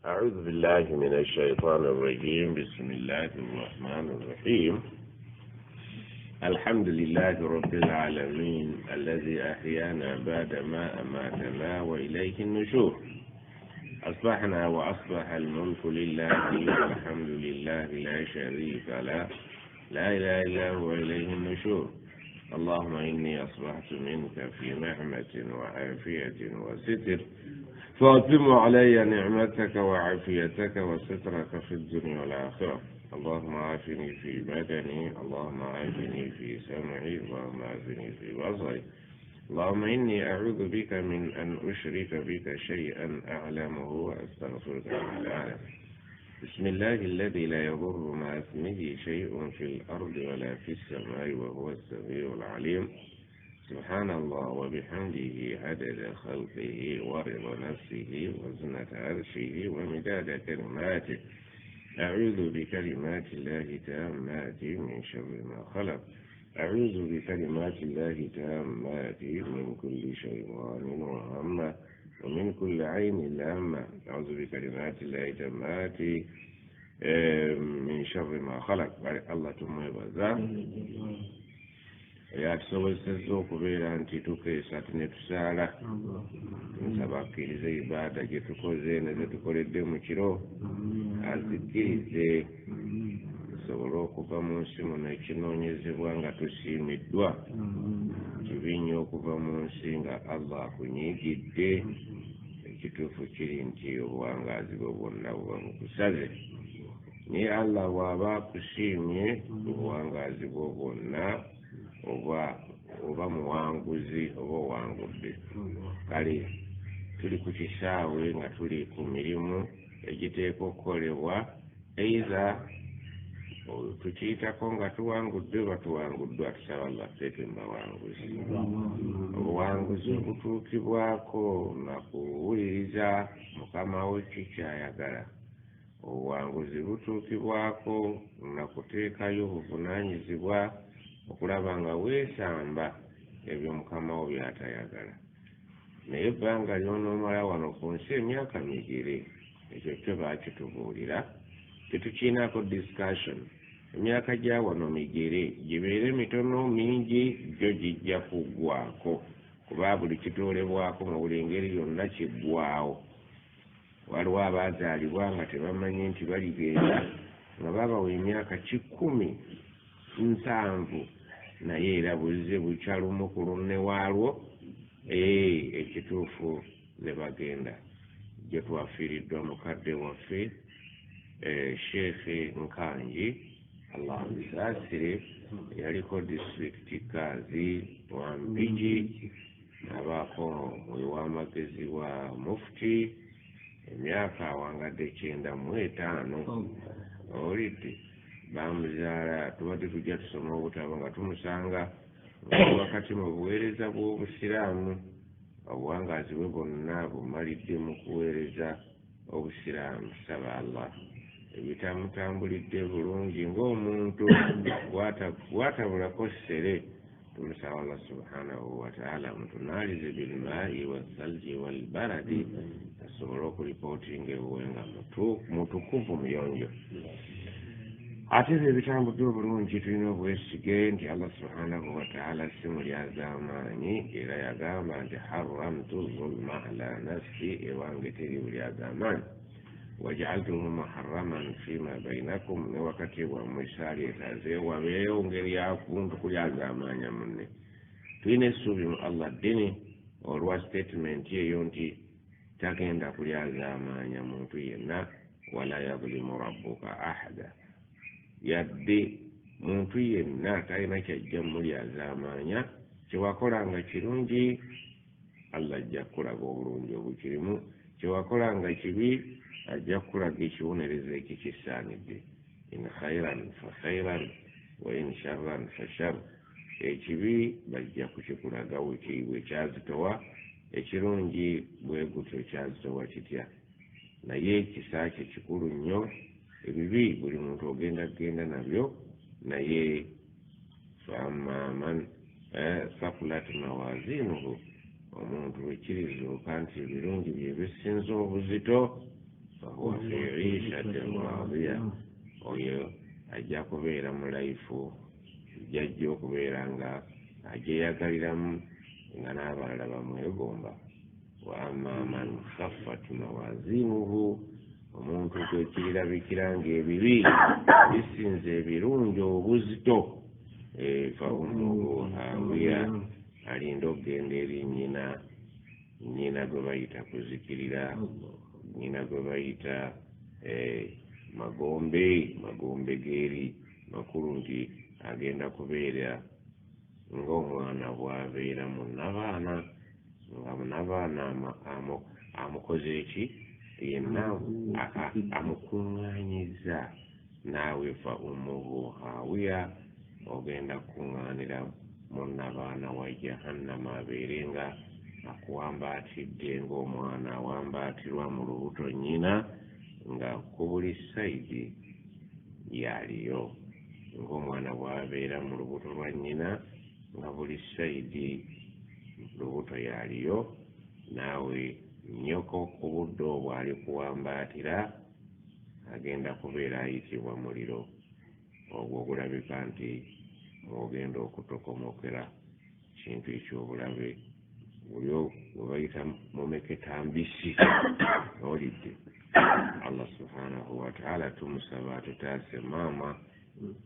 أعوذ بالله من الشيطان الرجيم. بسم الله الرحمن الرحيم. الحمد لله رب العالمين الذي أحيانا بعدما أماتنا وإليه النشور. أصبحنا وأصبح الملك لله والحمد لله لا شريك له لا إله إلا هو إليه النشور. اللهم إني أصبحت منك في نعمة وعافية وستر فأتم علي نعمتك وعافيتك وسترك في الدنيا والآخرة. اللهم عافني في بدني، اللهم عافني في سمعي، اللهم عافني في بصري. اللهم إني أعوذ بك من أن أشرك بك شيئا أعلمه وأستغفرك من أعلم. بسم الله الذي لا يضر مع اسمه شيء في الأرض ولا في السماء وهو السميع العليم. سبحان الله وبحمده عدد خلقه ورضا نفسه وزنة عرشه ومداد كلماته. أعوذ بكلمات الله تامات من شر ما خلق. أعوذ بكلمات الله تامات من كل شيطان وهمة ومن كل عين لامة. أعوذ بكلمات الله تامات من شر ما خلق. الله ثم يبزا yatusobozesezza okubeera nti tukeesa ne tusaala nsaba akkiriza ibaada gye tukoze ne ze tukoledde mu kiro azikkirize tusobole okuva mu nsi muno ekinoonyezebwa nga tusiimiddwa. kibi nnyo okuva mu nsi nga Allah akunyiigidde. ekituufu kiri nti obuwangaazi bwe bwonna buba bukusaze. naye Allah bw'aba akusiimye obuwangaazi bwe bwonna oba muwanguzi oba owangudde. kale tuli ku kisaawe nga tuli ku mirimu egiteeka okukolebwa, eiza tukiyitako nga tuwangudde oba tuwanguddwa. tusaba Allah ffe mbawanguzi. obuwanguzi obutuukibwako na kuwuliriza mukama we kikyayagala. obuwanguzi butuukibwako na kuteekayo obuvunaanyizibwa okulaba nga weesamba ebyo mukama wo by'atayagala. naye ebbanga ly'onoomala wano ku nsi emyaka migere, ekyo kyo baakitubuulira, tetukiinaako discussion. emyaka gya wano migere gibeere mitono mingi gyo gijja kuggwako, kuba buli kitoolebwako mu buli ngeri yonna kiggwawo. waliwo abaazaalibwa nga tebamanyi nti baligenda nga babawa emyaka 107 naye era bulize bukyalumu ku lunne waalwo ekituufu ne bagenda. gye twafiiriddwa mukadde waffe sheekhe Nkanji, Allah amusaasire, yaliko disitulikiti kaazi wa Mpigi, abaako ow'amagezi wa mufuti, emyaka awangadde 95. olidde bamuzaala tubadde tujja tusoma obutabo nga tumusanga wakati mu buweereza bw'obusiraamu. obuwangaazi bwe bwonna bumalidde mu kuweereza obusiraamu. saba Allah ebitamutambulidde bulungi ng'omuntu bwatabulako ssere. tumusaba Allah subhanahu wa ta'ala mutunaalize bilmaa'i wassalji walbaradi, asobole okulipootinga ebuwenga mutukuvu muyonjo. ate ebitambudde obulungi tulina obwesige nti Allah subhanahu wa ta'ala simu lyaz'amaanyi, era yagamba nti haramtu zulma ala nafsi, ewange teri bulyaz'amaanyi. waj'altuhu muharraman fima bainakum, ne wakati wammwe saalyeetaze wabeewo ngeri yakuntu kulyaz'amaanya munne. tulina essuubi mu Allah ddini olwa statement eyo nti tagenda kulyaz'amaanya muntu yenna. wala yazulimu rabbuka ahada, yadde muntu yenna talina kyajja mulyazaamaanya. kyewakolanga kirungi Allah ajja kulaga obulungi obukirimu, kyewakolanga kibi ajja kulaga ekibonerezo ekikisaanidde. in khairan fa khairan wa in sharran fa shar. ekibi bajja kukikulaga bwe kyazitowa, ekirungi bwe gutyo kyazitowa kitya. naye ekisa kye kikulu nnyo. ebibi buli muntu ogenda nabyo, naye famaman sakulat mawazinuhu, omuntu wekirizuuka nti ebirungi bye bisinza obuzito fahuwa ajja kubeera mu laifu jajja okubeera nga agyeyagaliramu nga n'abalala bamwegomba. Wa amma man khaffat mawazinuhu, omuntu gwekirabikira ng'ebibi bisinze ebirungi obuzito, fa ummuhu hawiya, alinda okgenda eri nyina gwe bayita kuzikirira, nyina gwe bayita magombe geeri makulu, nti agenda kubeera ng'omwana bw'abeera munnabaana, nga munnabaana amukoze eki yenna amukuŋŋaanyiza. Naawe fa ummuhu hawiya, ogenda kuŋŋaanira munnabaana wa jahannama, abeere nga akuwambaatidde ng'omwana awambaatirwa mu lubuto nnyina, nga ku buli sayidi yaliyo, ng'omwana bw'abeera mu lubuto lwa nnyina nga buli sayidi lubuto yaliyo. Naawe nnyoko ku budde obwo alikuwambaatira agenda kubeera ayitibwa muliro, ogwo ogulabika nti mwogenda okutokomokera kintu ekyobulabe, buli bwe bayita mumeketa mbisi. Olidde Allah subhanahu wa ta'ala tumusaba atutaase maama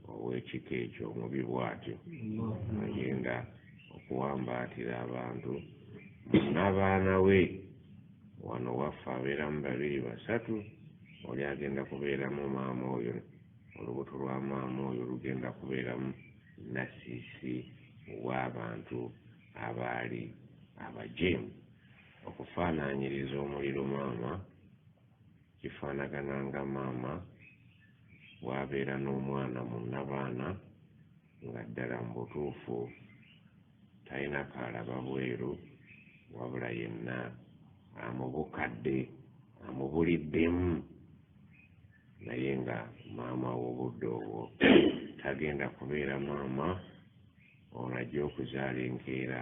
ow'ekika ekyo omubi bw'atyo, agenda okuwambaatira abantu n'abaana we. Wano waffe abeeramu 2 basatu, oli agenda kubeeramu maama oyo, olubuto lwa maama oyo lugenda kubeeramu nasiisi w'abantu abaali abajeemu. Okufaanaanyiriza omuliro maama kifaanagana nga maama bw'abeera n'omwana munnabaana, nga ddala mu butuufu talina kaalaba bweru, wabula yenna amubukadde amubuliddemu, naye nga maama w'obudde obwo tagenda kubeera maama ono ajja okuzaala enkeera,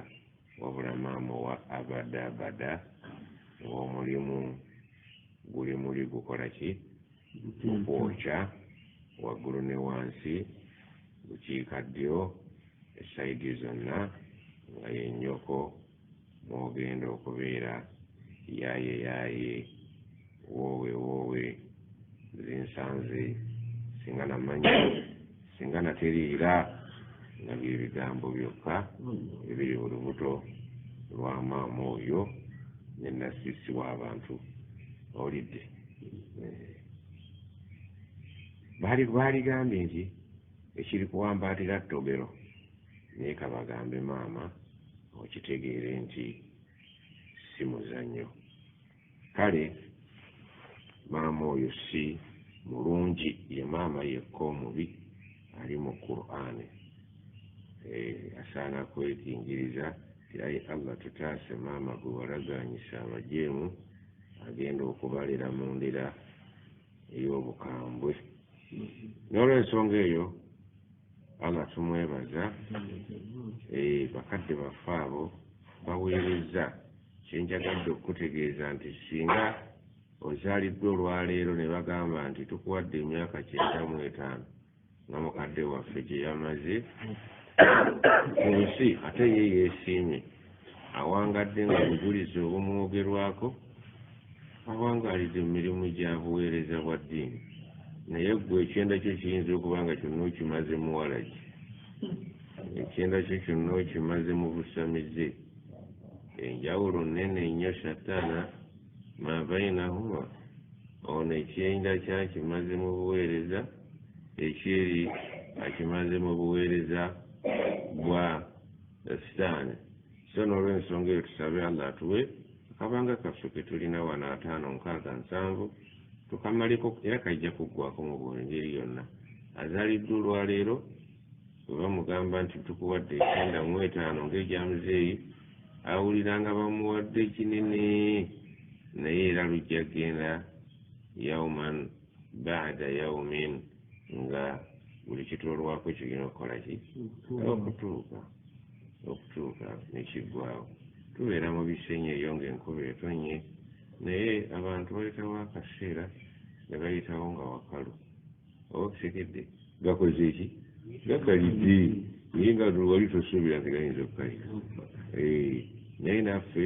wabula maama wa abada ng'omulimu guli muli gukola ki, gukwokya waggulu ne wansi, bukiikaddyo, esayidi zonna, nga yennyoko mwogenda okubeera yaaye woowe zinsanze singa namanyi singa nateriira, nga bye bigambo byokka ebiri mu lubuto lwa maama oyo ne nasiisi w'abantu. Olidde baaligambye nti ekiri kuwambaatira ttogero, naye kabagambe maama okitegeere nti si muzannyo. Kale maama oyo si mulungi, ye maama yekka omubi ali mu Qur'ani. Asaana kwekingiriza ti ayi Allah tutaase maama gwe walagaanyisa abajeemu, agenda okubalira mu ndira ey'obukambwe. N'olw'ensonga eyo Allah tumwebaza, bakadde baffe abo baweereza. Kyenjagadde okutegeeza nti singa ozaaliddwa olwaleero ne bagamba nti tukuwadde emyaka 95 nga mukadde waffe gye yamaze ku nsi, ate ye yeesiimye awangadde nga bujulizi obumwogerwako, awangaalidde mu mirimu gya buweereza bwa ddiini, naye gwe ekyenda kyo kiyinza okuba nga kyonna okimaze mu walagi, ekyenda kyo kyonna okimaze mu busamize. Enjawulo nnene nnyo shattaana ma bainahuma. Ono ekyenda kyakimaze mu buweereza, ekyeri akimaze mu buweereza bwa sitaani. So n'olw'ensonga eyo tusabe Allah atuwe akabanga kaffe ke tulina wano 567 tukamaleko, era kajja kuggwako mu ngeri yonna. Azaaliddwa olwaleero bwe bamugamba nti tukuwadde 95 ng'egya muzeeyi, awulira nga bamuwadde kinene, naye era lujja genda yawman baada yawmin, nga buli kitolwako kigenda okukola ki, okutuuka nekiggwaawo. Tubeera mu bisenyi eyo ng'enkuba etonye, naye abantu bayitawo akaseera ne bayitawo nga wakalu. Oba kisekedde gakoze ki gakalidde naye nga wali tosuubira nti gayinza okukalira naye naffe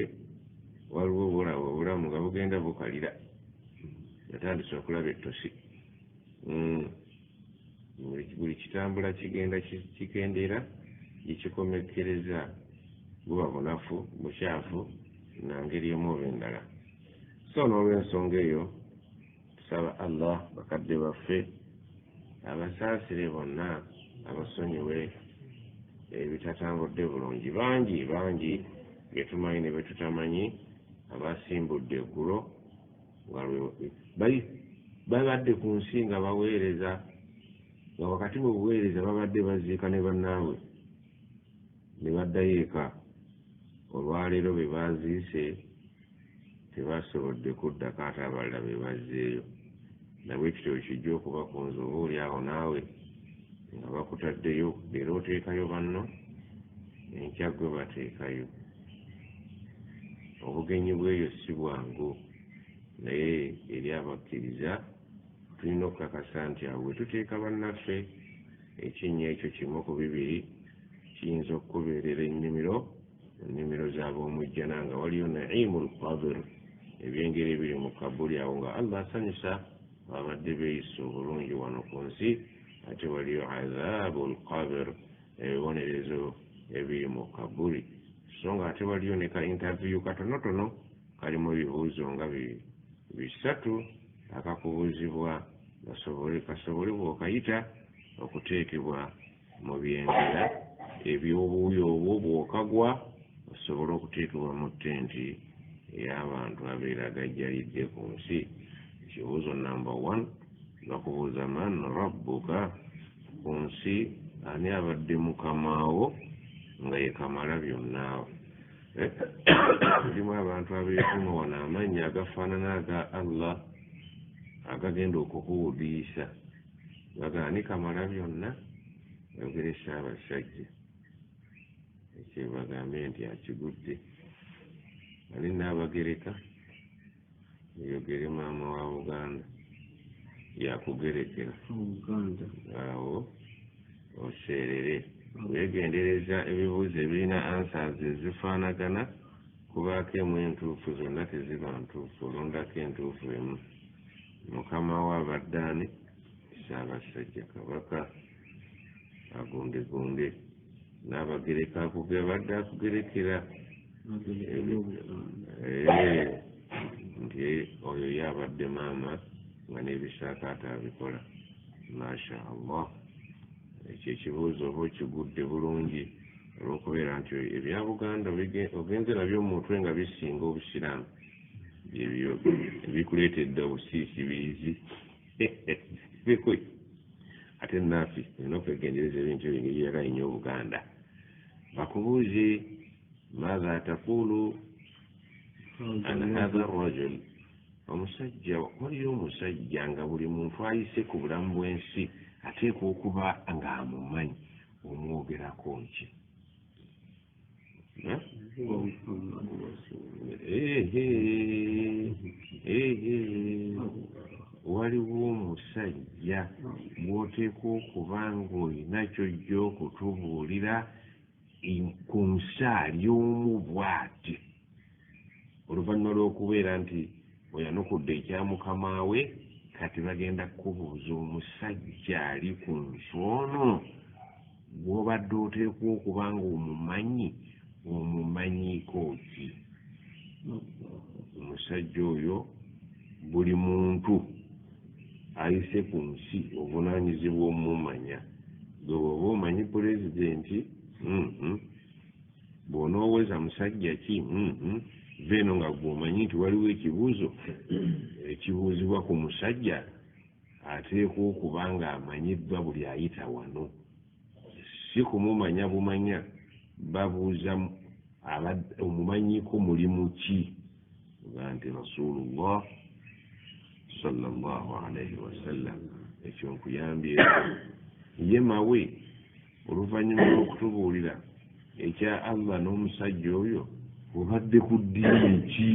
waliwo obulamu nga bugenda bukalira yatandise okulaba ettosi buli kitambula kigenda kikendera gikikomekereza buba bunafu bukyafu nangeri emu oba endala so n'olw'ensonga eyo tusaba allah bakadde baffe abasaasire bonna abasonyiwe ebitatambudde bulungi bangi betumanyi ne betutamanyi abasimbudde eggulo babadde ku nsi nga baweereza nga wakati mu buweereza babadde baziika ne bannaabwe ne baddayo eka olwaleero be baziise tebasobodde kuddako ate abalala be bazzeeyo nabwe kityo kijja okuba ku nze oba oli awo naawe nga bakutaddeyo leero oteekayo banno enkya gwe bateekayo obugenyi bw'eyo si bwangu naye eri abakkiriza tulina okukakasa nti awo bwe tuteeka bannaffe ekinnya ekyo kimu ku bibiri kiyinza okukubeerera ennimiro z'ab'omujjana nga waliyo naimul qabr ebyengeri ebiri mu kabuli awo nga allah asanyusa babadde beeyisa obulungi wano ku nsi ate waliyo azabul qabr ebibonerezo ebiri mu kabuli so nga ate waliyo ne ka interview katonotono kalimu ebibuuzo nga bisatu akakubuuzibwa kasobolebwa okayita okuteekebwa mu byengera eby'obuuyo obwo bw'okagwa osobole okuteekebwa mu ttenti ey'abantu abeera gajjalidde ku nsi kibuuzo namba 1 bakubuuza man rabbuka ku nsi ani abadde mukamaawo nga ye kamala byonna mulimu abantu abeetuma wano amannya agafaanana aga allah agagenda okukuwuliisa bagani kamala byonna yogere Ssaabasajja ekyo bagambe nti akigudde ani n'abagereka yogere maama wa Buganda yakugerekera awo oseerere weegendereza ebibuuzo ebirina answers ezifaanagana kubaako emu entuufu zonna teziba ntuufu olondako entuufu emu mukama wa abaddaani Ssaabasajja Kabaka agundegunde n'abagereka badde akugerekera nti oyo yabadde maama nga n'ebisaakaata abikola masha allah ekyo ekibuuzo oba okigudde bulungi olw'okubeera nti ebya Buganda ogenze nabyo mu mutwe nga bisinga obusiraamu ebyo ebikuleetedde obusiisi biizi bikwe ate naafi olina okwegendereza ebintu ebingeri yagala nnyo Obuganda bakubuuze maaza takulu an hatha rajul omusajja waliyo omusajja nga buli muntu ayise ku bulamu bw'ensi ateekwa okuba nga amumanyi omwogerako ki waliwo omusajja bw'oteekwa okuba ng'olina ky'ojja okutubuulira ku nsaali omu bw'ati oluvannyuma lw'okubeera nti oyanukudde ekya mukama we kati bagenda kukubuuza omusajja ali ku nsoono gw'obadde oteekwa okuba ng'omumanyi omumanyiiko ki omusajja oyo buli muntu ayise ku nsi obunaanyizibwa omumanya gwe bw'oba omanyi pulezidenti bw'onooweza musajja ki veeno nga gw'omanyi nti waliwo ekibuuzo ekibuuzibwa ku musajja ateekwa okuba ng'amanyiddwa buli ayita wano si kumumanya bumanya babuuza omumanyiiko mulimu ki oga nti rasulullah sallallahu alaihi wasallam ekyo nkuyambye ye mawe oluvannyuma lw'okutubuulira ekya allah n'omusajja oyo obadde ku ddiini ki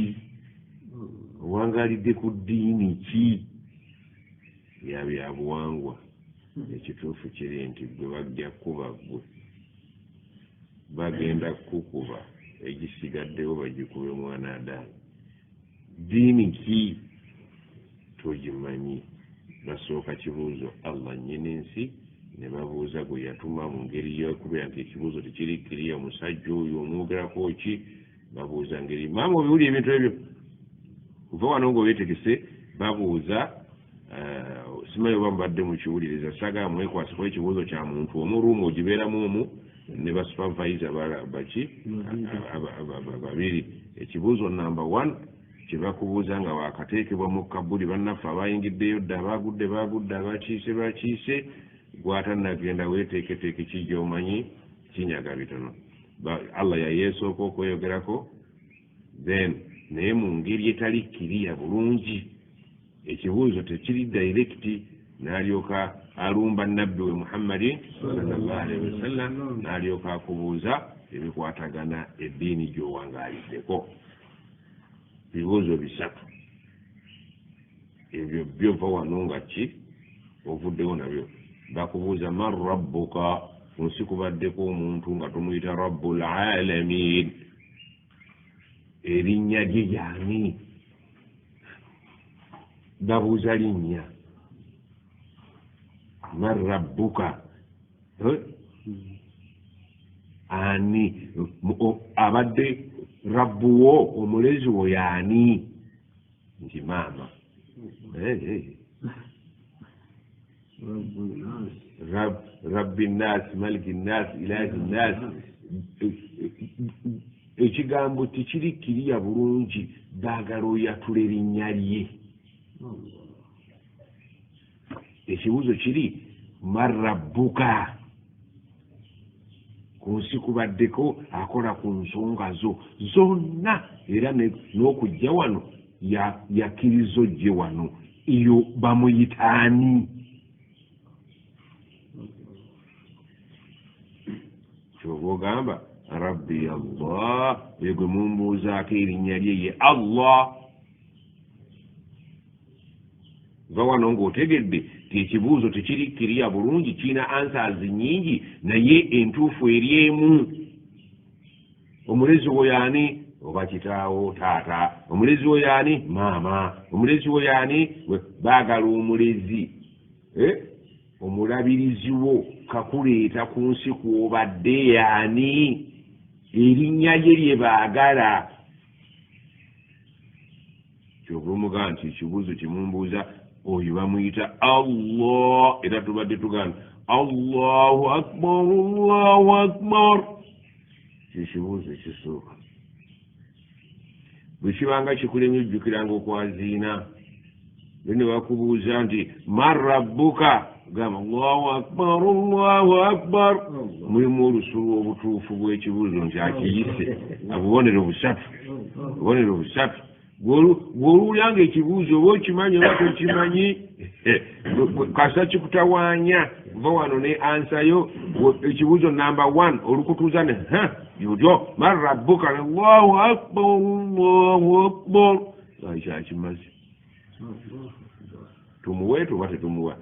owangalidde ku ddiini ki bya byabuwangwa ekituufu kiri nti gwe bajja kuba gwe bagenda kukuba egisigaddewo bagikube mwana Adamu. Ddiini ki togimanyi? Basooka kibuuzo Allah nnyini ensi ne babuuza gwe yatuma mu ngeri yokubera nti ekibuuzo tekirikkiriya musajja oyo omwogerako ki, babuuza ngeri maama obiwuli ebintu ebyo kuva wano ng'obeetegese babuuza simanyi oba mubadde mukiwuliriza saga mwekwasako ekibuuzo kya muntu omu ruumu ogibeeramu omu ne basupervisa baki babiri. Ekibuuzo namba 1 kye bakubuuza nga wakateekebwa mu kabuli bannaffe abayingiddeyo dda bagudde abakiise gwatanagenda weeteeketeeke kijja omanyi kinyaga bitono. Allah yayeesooka okweyogerako then naye mu ngeri etali kiriya bulungi. Ekibuuzo tekiri directi n'alyoka alumba nabbi we Muhammadi sallallahu alaihi wasallam n'alyoka akubuuza ebikwatagana eddiini gy'owangaaliddeko. Bibuuzo bisatu ebyo byova wano nga ki ovuddewo nabyo. Bakubuuza man rabbuka, kunsi kubaddeko omuntu nga tumuyita rabbul alamin, erinnya lye y'ani? Babuuza linnya man rabbuka, ani abadde rabbuwo omulezi wo y'ani? Nti maama. Rabbi nnaasi maliki nnaasi ilaahi nnaasi. Ekigambo tekiri kiriya bulungi, baagala oyatula erinnya lye. Ekibuuzo kiri man rabbuka, ku nsi kubaddeko akola ku nsonga zo zonna era n'okujja wano yakkiriza ojje wano, eyo bamuyitaani? Kyova ogamba rabbi Allah, egwe mumbuuzaako erinnya lye ye Allah. Va wano ng'otegedde ti ekibuuzo tekirikkiriya bulungi, kirina answers nnyingi naye entuufu eri emu. Omulezi wo y'ani? Oba kitaawo taata. Omulezi wo y'ani? Maama. Omulezi wo y'ani? Baagala omulezi omulabirizi wo kakuleeta ku nsi kw'obadde y'ani? Erinnya lye lye baagala. Kyova omugamba nti ekibuuzo kimumbuuza oyo bamuyita Allah, era tubadde tugamba Allahu akbar Allahu akbar. Kikibuuzo ekisooka. Bwe kibanga kikulemye ojjukiranga okwaziina, ne bakubuuza nti man rabbuka, gamba Allahu akbar Allahu akbar. Mulimu olusulu obutuufu bw'ekibuuzo nti akiyise abubonero busatu. Gw'oluwulanga ekibuuzo oba okimanyi oba tokimanyi, kasa kikutawaanya. Va wano ne ansayo ekibuuzo namba 1 olukutuuza ne yodyo man rabbuka Allahu akbar Allahu akbar. Kyakimaze. Tumuwe tuba tetumuwa,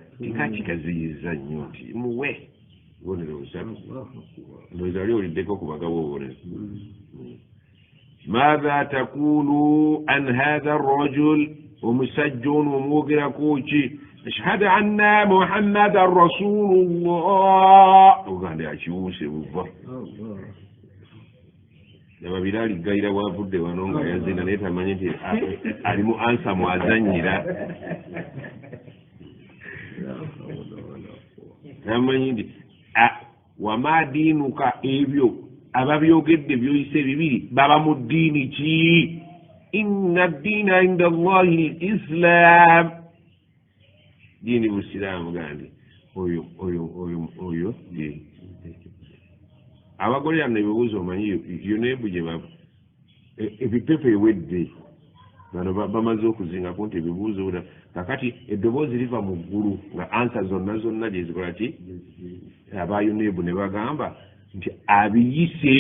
kikaziyiza nnyo nti muwe bubonero busatu. Ndowooza oli oliddeko ku bagabo obubonero. ماذا تقول عن هذا الرجل ومسجون وموقر كوشي اشهد عنا محمد رسول الله. وقال يا شوسي بفر لما بلالي قايلة وافد ونونغا يزينا نيتا مانيتي alimu ansa mwazanyira namanyindi wama dinuka ebyo ababyogedde byoyise bibiri baba mu ddiini ki? Inna ddiina inda Allahi al-Islam. Ddiini busiraamu gandi oyo abagole yano ebibuuzo omanyi yoneebu gye baba ebipepa ewedde bano bamaze okuzingako nti ebibuuzo bula kakati eddoboozi liva mu ggulu nga ansa zonna gye zikola ki? Aba yoneebu ne bagamba nti abiyise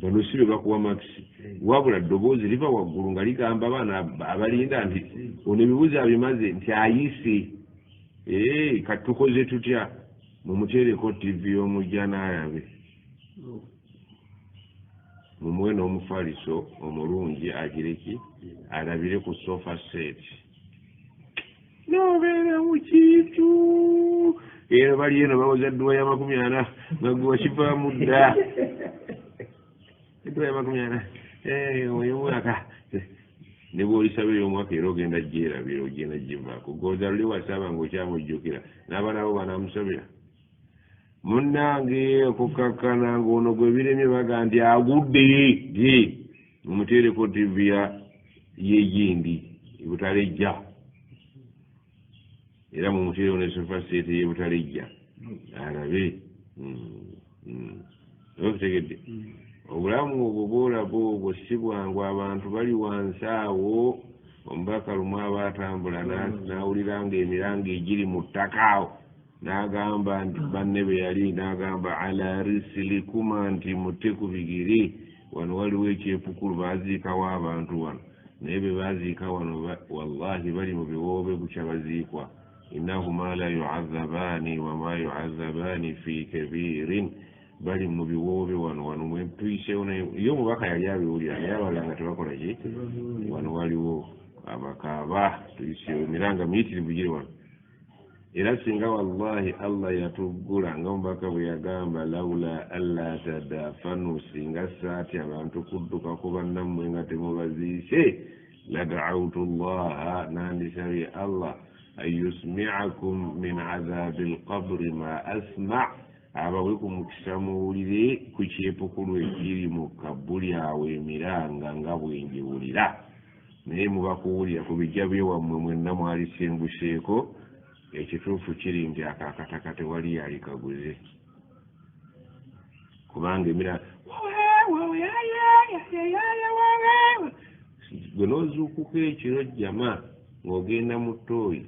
bano sibe bakuwa maxi wabula ddoboozi liva waggulu nga ligamba abaana abalinda nti ono ebibuuzo abimaze nti ayise kati tukoze tutya mumuteereko tv omujja n'alabe mumuwe n'omufaliso omulungi agireki alabire ku sofa set nobeera mu kintu era bali eno bawoza dduwa ya 40 nga gwe wakivaamu dda edduwa ya 40 oyo mwaka ne bw'olisaba ey'omwaka era ogenda gyerabira ogenda givaako goza luli wasaba ng'okyamujjukira n'abaana bo banamusabira munnange okukakkana ng'ono gwe biremye baga nti agudde mumuteereko tv yegindi ebutalejja era mumuteereko ne sofa set y'ebutalejja alabe okutegedde obulamu obwo bwolaba obwo si bwangu abantu bali wansi awo omubaka lumu aba atambula n'awulira ng'emiranga egiri mu ttaka awo n'agamba nti banne be yali n'agamba ala risilikuma nti mutte ku bigere wano waliwo ekyepukulu baziikawo abantu wano naye be baziika wano wallahi bali mu biwoobe bukya baziikwa innahuma la yu'azzabaani wama yu'azzabaani fi kabirin bali mu biwoobe wano mwe tuyiseewo yo omubaka yali abiwulira naye abalala nga tebakola ki wano waliwo abakaaba tuyiseewo emiranga miyitirivu giri wano era singa wallahi allah yatuggula nga omubaka bwe yagamba laula alla tadafanu singa saati abantu kudduka ku bannammwe nga temubaziise lada'awtu llaha nandisabye allah an yusmi'akum min azabi alqabri ma asma' abawe ku mukisa muwulire ku kyepukulu ekiri mu kabbuli awo emiranga nga bwenjiwulira naye mubakuwulira ku bijja byewammwe mwenna mwalisembuseeko ekituufu kiri nti akakataka tewali yalikaguze kubanga emiranga gwe n'ozuukuka ekiro jjama ng'ogenda mu ttooyi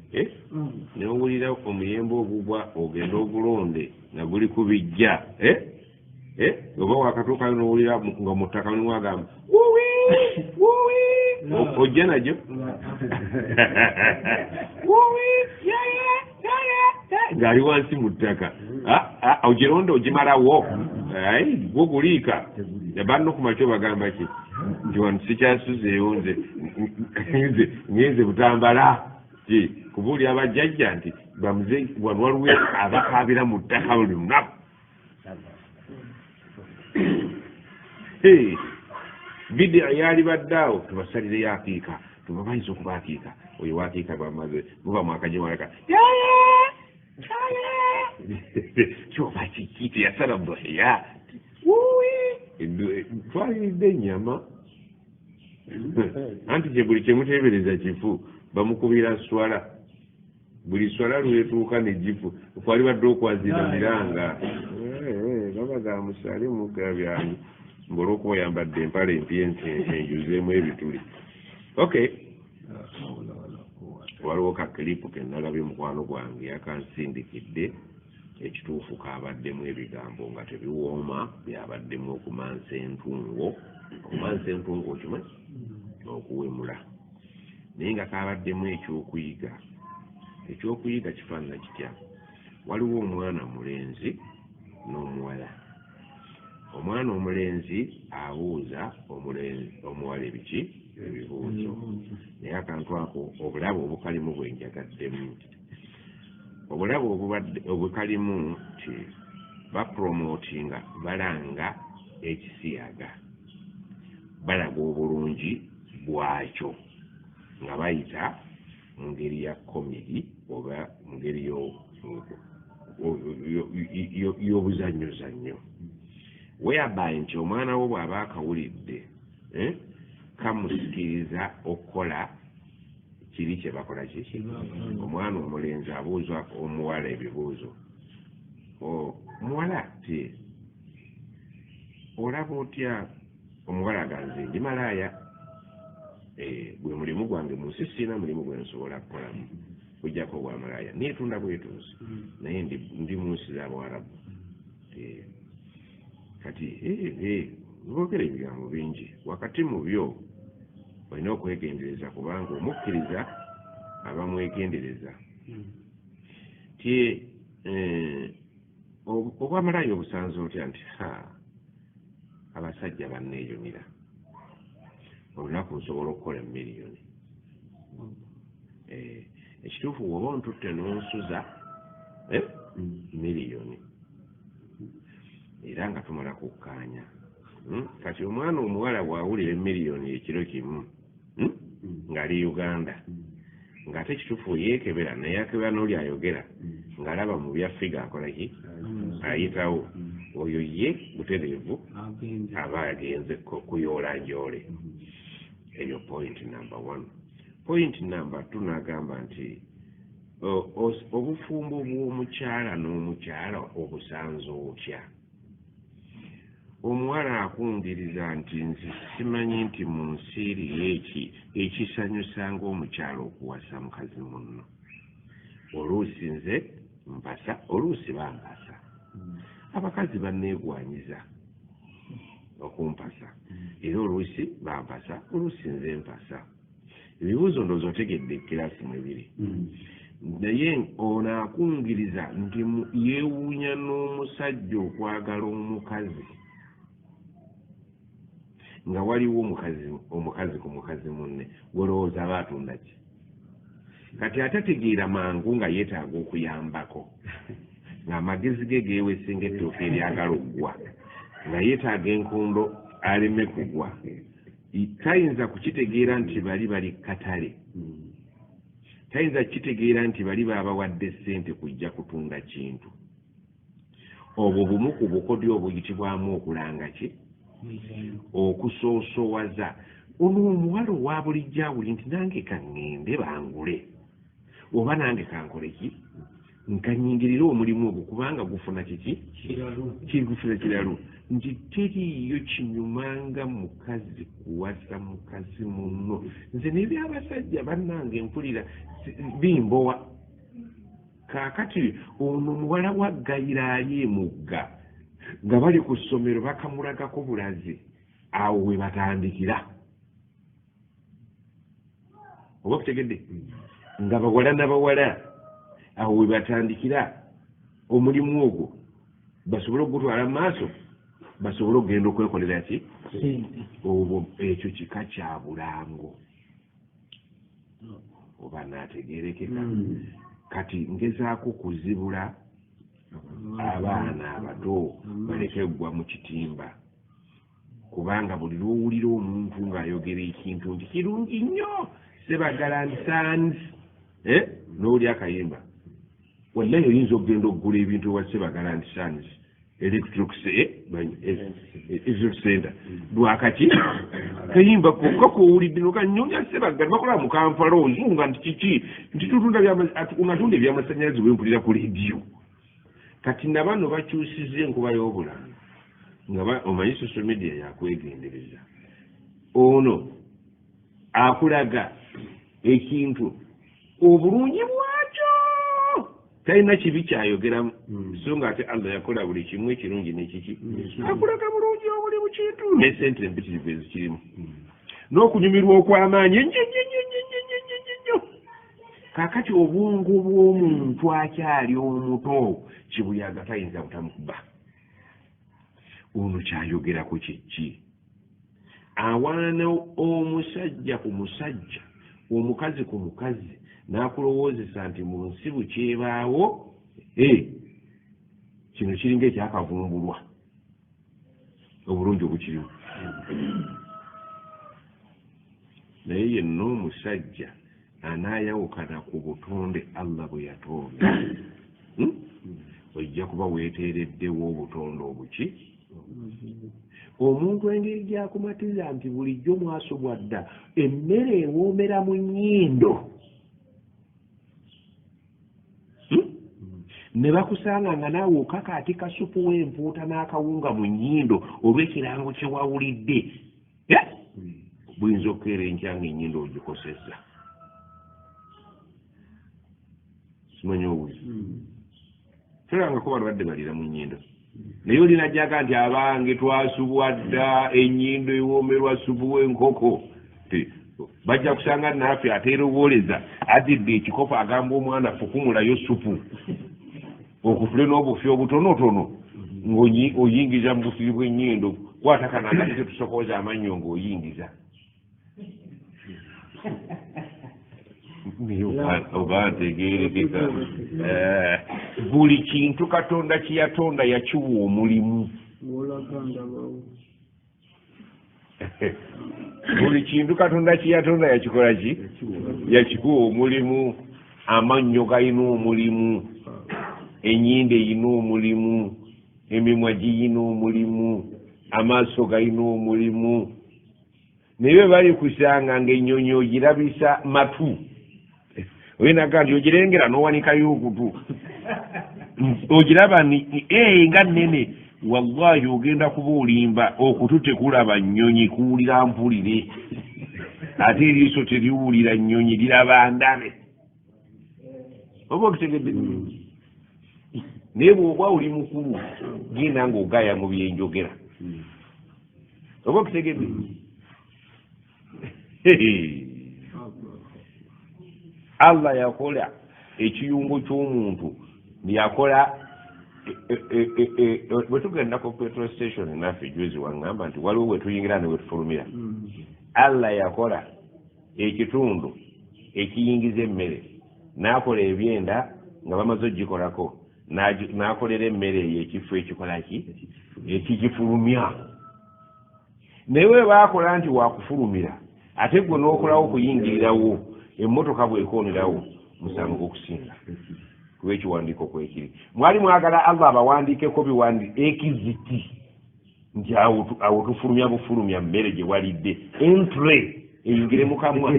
newulira omuyembe ogugwa ogenda ogulonde nga guli ku bijja oba wakatuukayo n'owulira nga mu ttaka mulimu agamba ojja najyo ng'ali wansi mu ttaka ogironda ogimalawo gwe guliika banno ku makyo bagamba ki nti wano sikyasuzeewo nze ngenze butambala kubuulira abajjajja nti bamuze wano waliwo abakaabira mu ttaka buli lunaku bidia yali baddaawo tubasalireyo akiika tubabayinza okuba akiika oyo wakiika bamaze muba mwakajimwaleka kyoba kiki teyasala buheya twaliridde ennyama anti kye buli kyemuteebereza kifu bamukubira swala buli swala lwetuuka negifu kwali badde okwazira miranga babaga musale mugga byanyu ng'olwokuba oyambadde empale empya enjuzeemu ebituli okay waliwo kakilipu kenalabye mukwano gwange yakansindikidde ekituufu kabaddemu ebigambo nga tebiwooma byabaddemu okumansa entungo okimanyi okuwemula naye nga kabaddemu ekyokuyiga kifaanana kitya waliwo omwana mulenzi n'omuwala omwana omulenzi abuuza omuwala ebibuuzo naye akantu ako obulabe obukalimu bwenjagaddemu obulabe obukalimu nti bapromotinga balanga ekisiyaga balaga obulungi bwakyo nga bayita mu ngeri ya komedi oba mu ngeri y'obuzannyo whereby nti omwana wo bw'aba akawulidde kamusikiriza okukola kiri kye bakola kiki omwana omulenzi abuuza omuwala ebibuuzo omuwala ati olaba otya omuwala aganze ndi malaaya gwe mulimu gwange mu nsi sirina mulimu gwe nsobola kukolamu kujjako obwa malaaya neetunda bwetuuzi naye ndi mu nsi z'Abawarabu kati boogera ebigambo bingi wakati mu byo olina okwegendereza kubanga omukkiriza aba mwegendereza ti obwamalayo obusanze otya nti abasajja banneeyonera olunaku nsobola okukola miliyoni ekituufu woba ontutte n'onsuza miliyoni era nga tumala kukkaanya kati omwana omuwala bw'awulira miliyoni ekiro kimu ng'ali Uganda ng'ate ekituufu yeekebera naye akebera n'oli ayogera ng'alaba mu byaffiga akolaki ayitawo oyo ye butereevu aba agenze kuyoolanjoole eyo point number 1. Point number 2 n'agamba nti obufumbo bw'omukyala n'omukyala obusanze otya omuwala akungiriza nti nze simanyi nti mu nsi eri ekisanyusa ng'omukyala okuwasa mukazi munno oluusi nze mpasa oluusi bampasa abakazi banneegwanyiza okumpasa era oluusi bampasa oluusi nze mpasa ebibuuzo ndowooza otegedde ekiraasi mwe biri naye ono akungiriza nti yeewuunya n'omusajja okwagala omukazi nga waliwo omukazi ku mukazi munne golowooza aba atunda ki kati atategeera mangu nga yeetaaga okuyambako ng'amagezi ge geewese ng'ettooke eryagala okugwa nga yeetaaga enkondo aleme kugwa tayinza kukitegeera nti bali katale tayinza kukitegeera nti bali baabawadde ssente kujja kutunda kintu obwo bumu ku bukodyo obuyitibwamu okulanga ki okusoosowaza ono omuwala owa bulijjo awuli nti nange kaŋŋende bangule oba nange kankole ki nkanyingirire omulimu ogwo kubanga gufuna kiki kigufuna kiralu nti teriiyo kinyumanga mukazi kuwasa mukazi munno nze n'ebyabasajja bannange mpulira bimbowa kaakati ono muwala waggayira ali emugga nga bali ku ssomero bakamulagako bulazi awo we batandikira oba kutegedde nga bawala n'abawala awo we batandikira omulimu ogwo basobole okugutwala mu maaso basobole okugenda okwekolera ki obwo ekyo kika kya bulango oba naategeerekeka kati ngezaako kuzibula abaana abato baleke gwa mu kitimba kubanga buli lwowulira omuntu ng'ayogera ekintu nti kirungi nnyo sebagala nsanzi n'oli akayimba wallahi oyinza okugenda okugula ebintu ewa sebagala nsanzi electric center lwakati kayimba kokka kowulidde nokanyunya sebagala bakola mu Kampala ozunga nti kiki nti unatunda ebyamasanyalaze wempulira ku lediyo kati nabano bakyusiza enkuba y'obulamu nga omanyi social media yakwegendereza ono akulaga ekintu obulungi bwakyo talina kibi kyayogeramu so nga ate Allah yakola buli kimu ekirungi n'ekiki akulaga bulungi obuli mu kintu n'esente empitirivu ezikirimu n'okunyumirwa okw'amaanyi ennyo kaakati obwongo bw'omuntu akyali omuto kibuyaga tayinza butamukuba ono kyayogerako kiki awaana omusajja ku musajja omukazi ku mukazi n'akulowoozesa nti mu nsi bukyebaawo kino kiringa ekyakavumbulwa obulungi obukirimu naye yenna omusajja anaayawukana ku butonde Allah bwe yatonda ojja kuba weeteereddewo obutonde obuki omuntu engeri gyakumatiza nti bulijjo mwasobwa dda emmere ewoomera mu nnyindo ne bakusanga nga naawe okakaati kasupu w'empuuta n'akawunga mu nnyindo olw'ekirango kye wawulidde buyinza okukeera enkya nga ennyindo ogikosesa simanyi obuzi tolangako balwadde balira mu nnyindo naye olina jjaka nti abange twasubwa dda ennyindo ewoomerwa supu w'enkoko bajja kusanga naffe ateerobooleza atidde ekikopo agamba omwana fukumulayo supu okufule n'obufi obutonotono ng'oyingiza mu busiri bw'ennyindo kwata kanangati tetusokooza amannyo ng'oyingiza oba ntegeerekeka buli kintu katonda kyeyatonda yakiwa omulimu buli kintu katonda kyeyatonda yakikola ki yakikuwa omulimu amannyo galina omulimu ennyindo erina omulimu emimwa giyina omulimu amaaso galina omulimu naye bali kusanga ng'ennyonyi ogirabisa matu oyinaga nti ogirengera n'owanikayo okutu ogiraba nga nnene wallahi ogenda kuba olimba okutu tekulaba nnyonyi kuwulira mpulire ate eriiso teriwulira nnyonyi liraba ndabe oba okitegedde naye bw'oba oli mukulu genda ng'ogaya mu byenjogera oba okitegedde Allah yakola ekiyungo ky'omuntu yakola bwe tugenda ku petrol station naffe juzi waŋŋamba nti waliwo bwe tuyingira ne bwe tufulumira Allah yakola ekitundu ekiyingiza emmere n'akola ebyenda nga bamaze ogikolako n'akolera emmere eyo ekifo ekikola ki ekigifulumya naye we baakola nti wakufulumira ate gwe n'okolawo okuyingirirawo emmotoka bw'ekoonerawo musango gw'okusinga kuba ekiwandiiko kwekiri mwali mwagala Allah abawandiikeko ekiziti nti awo tufulumya bufulumya mmere gye walidde entre eyingire mu kamwa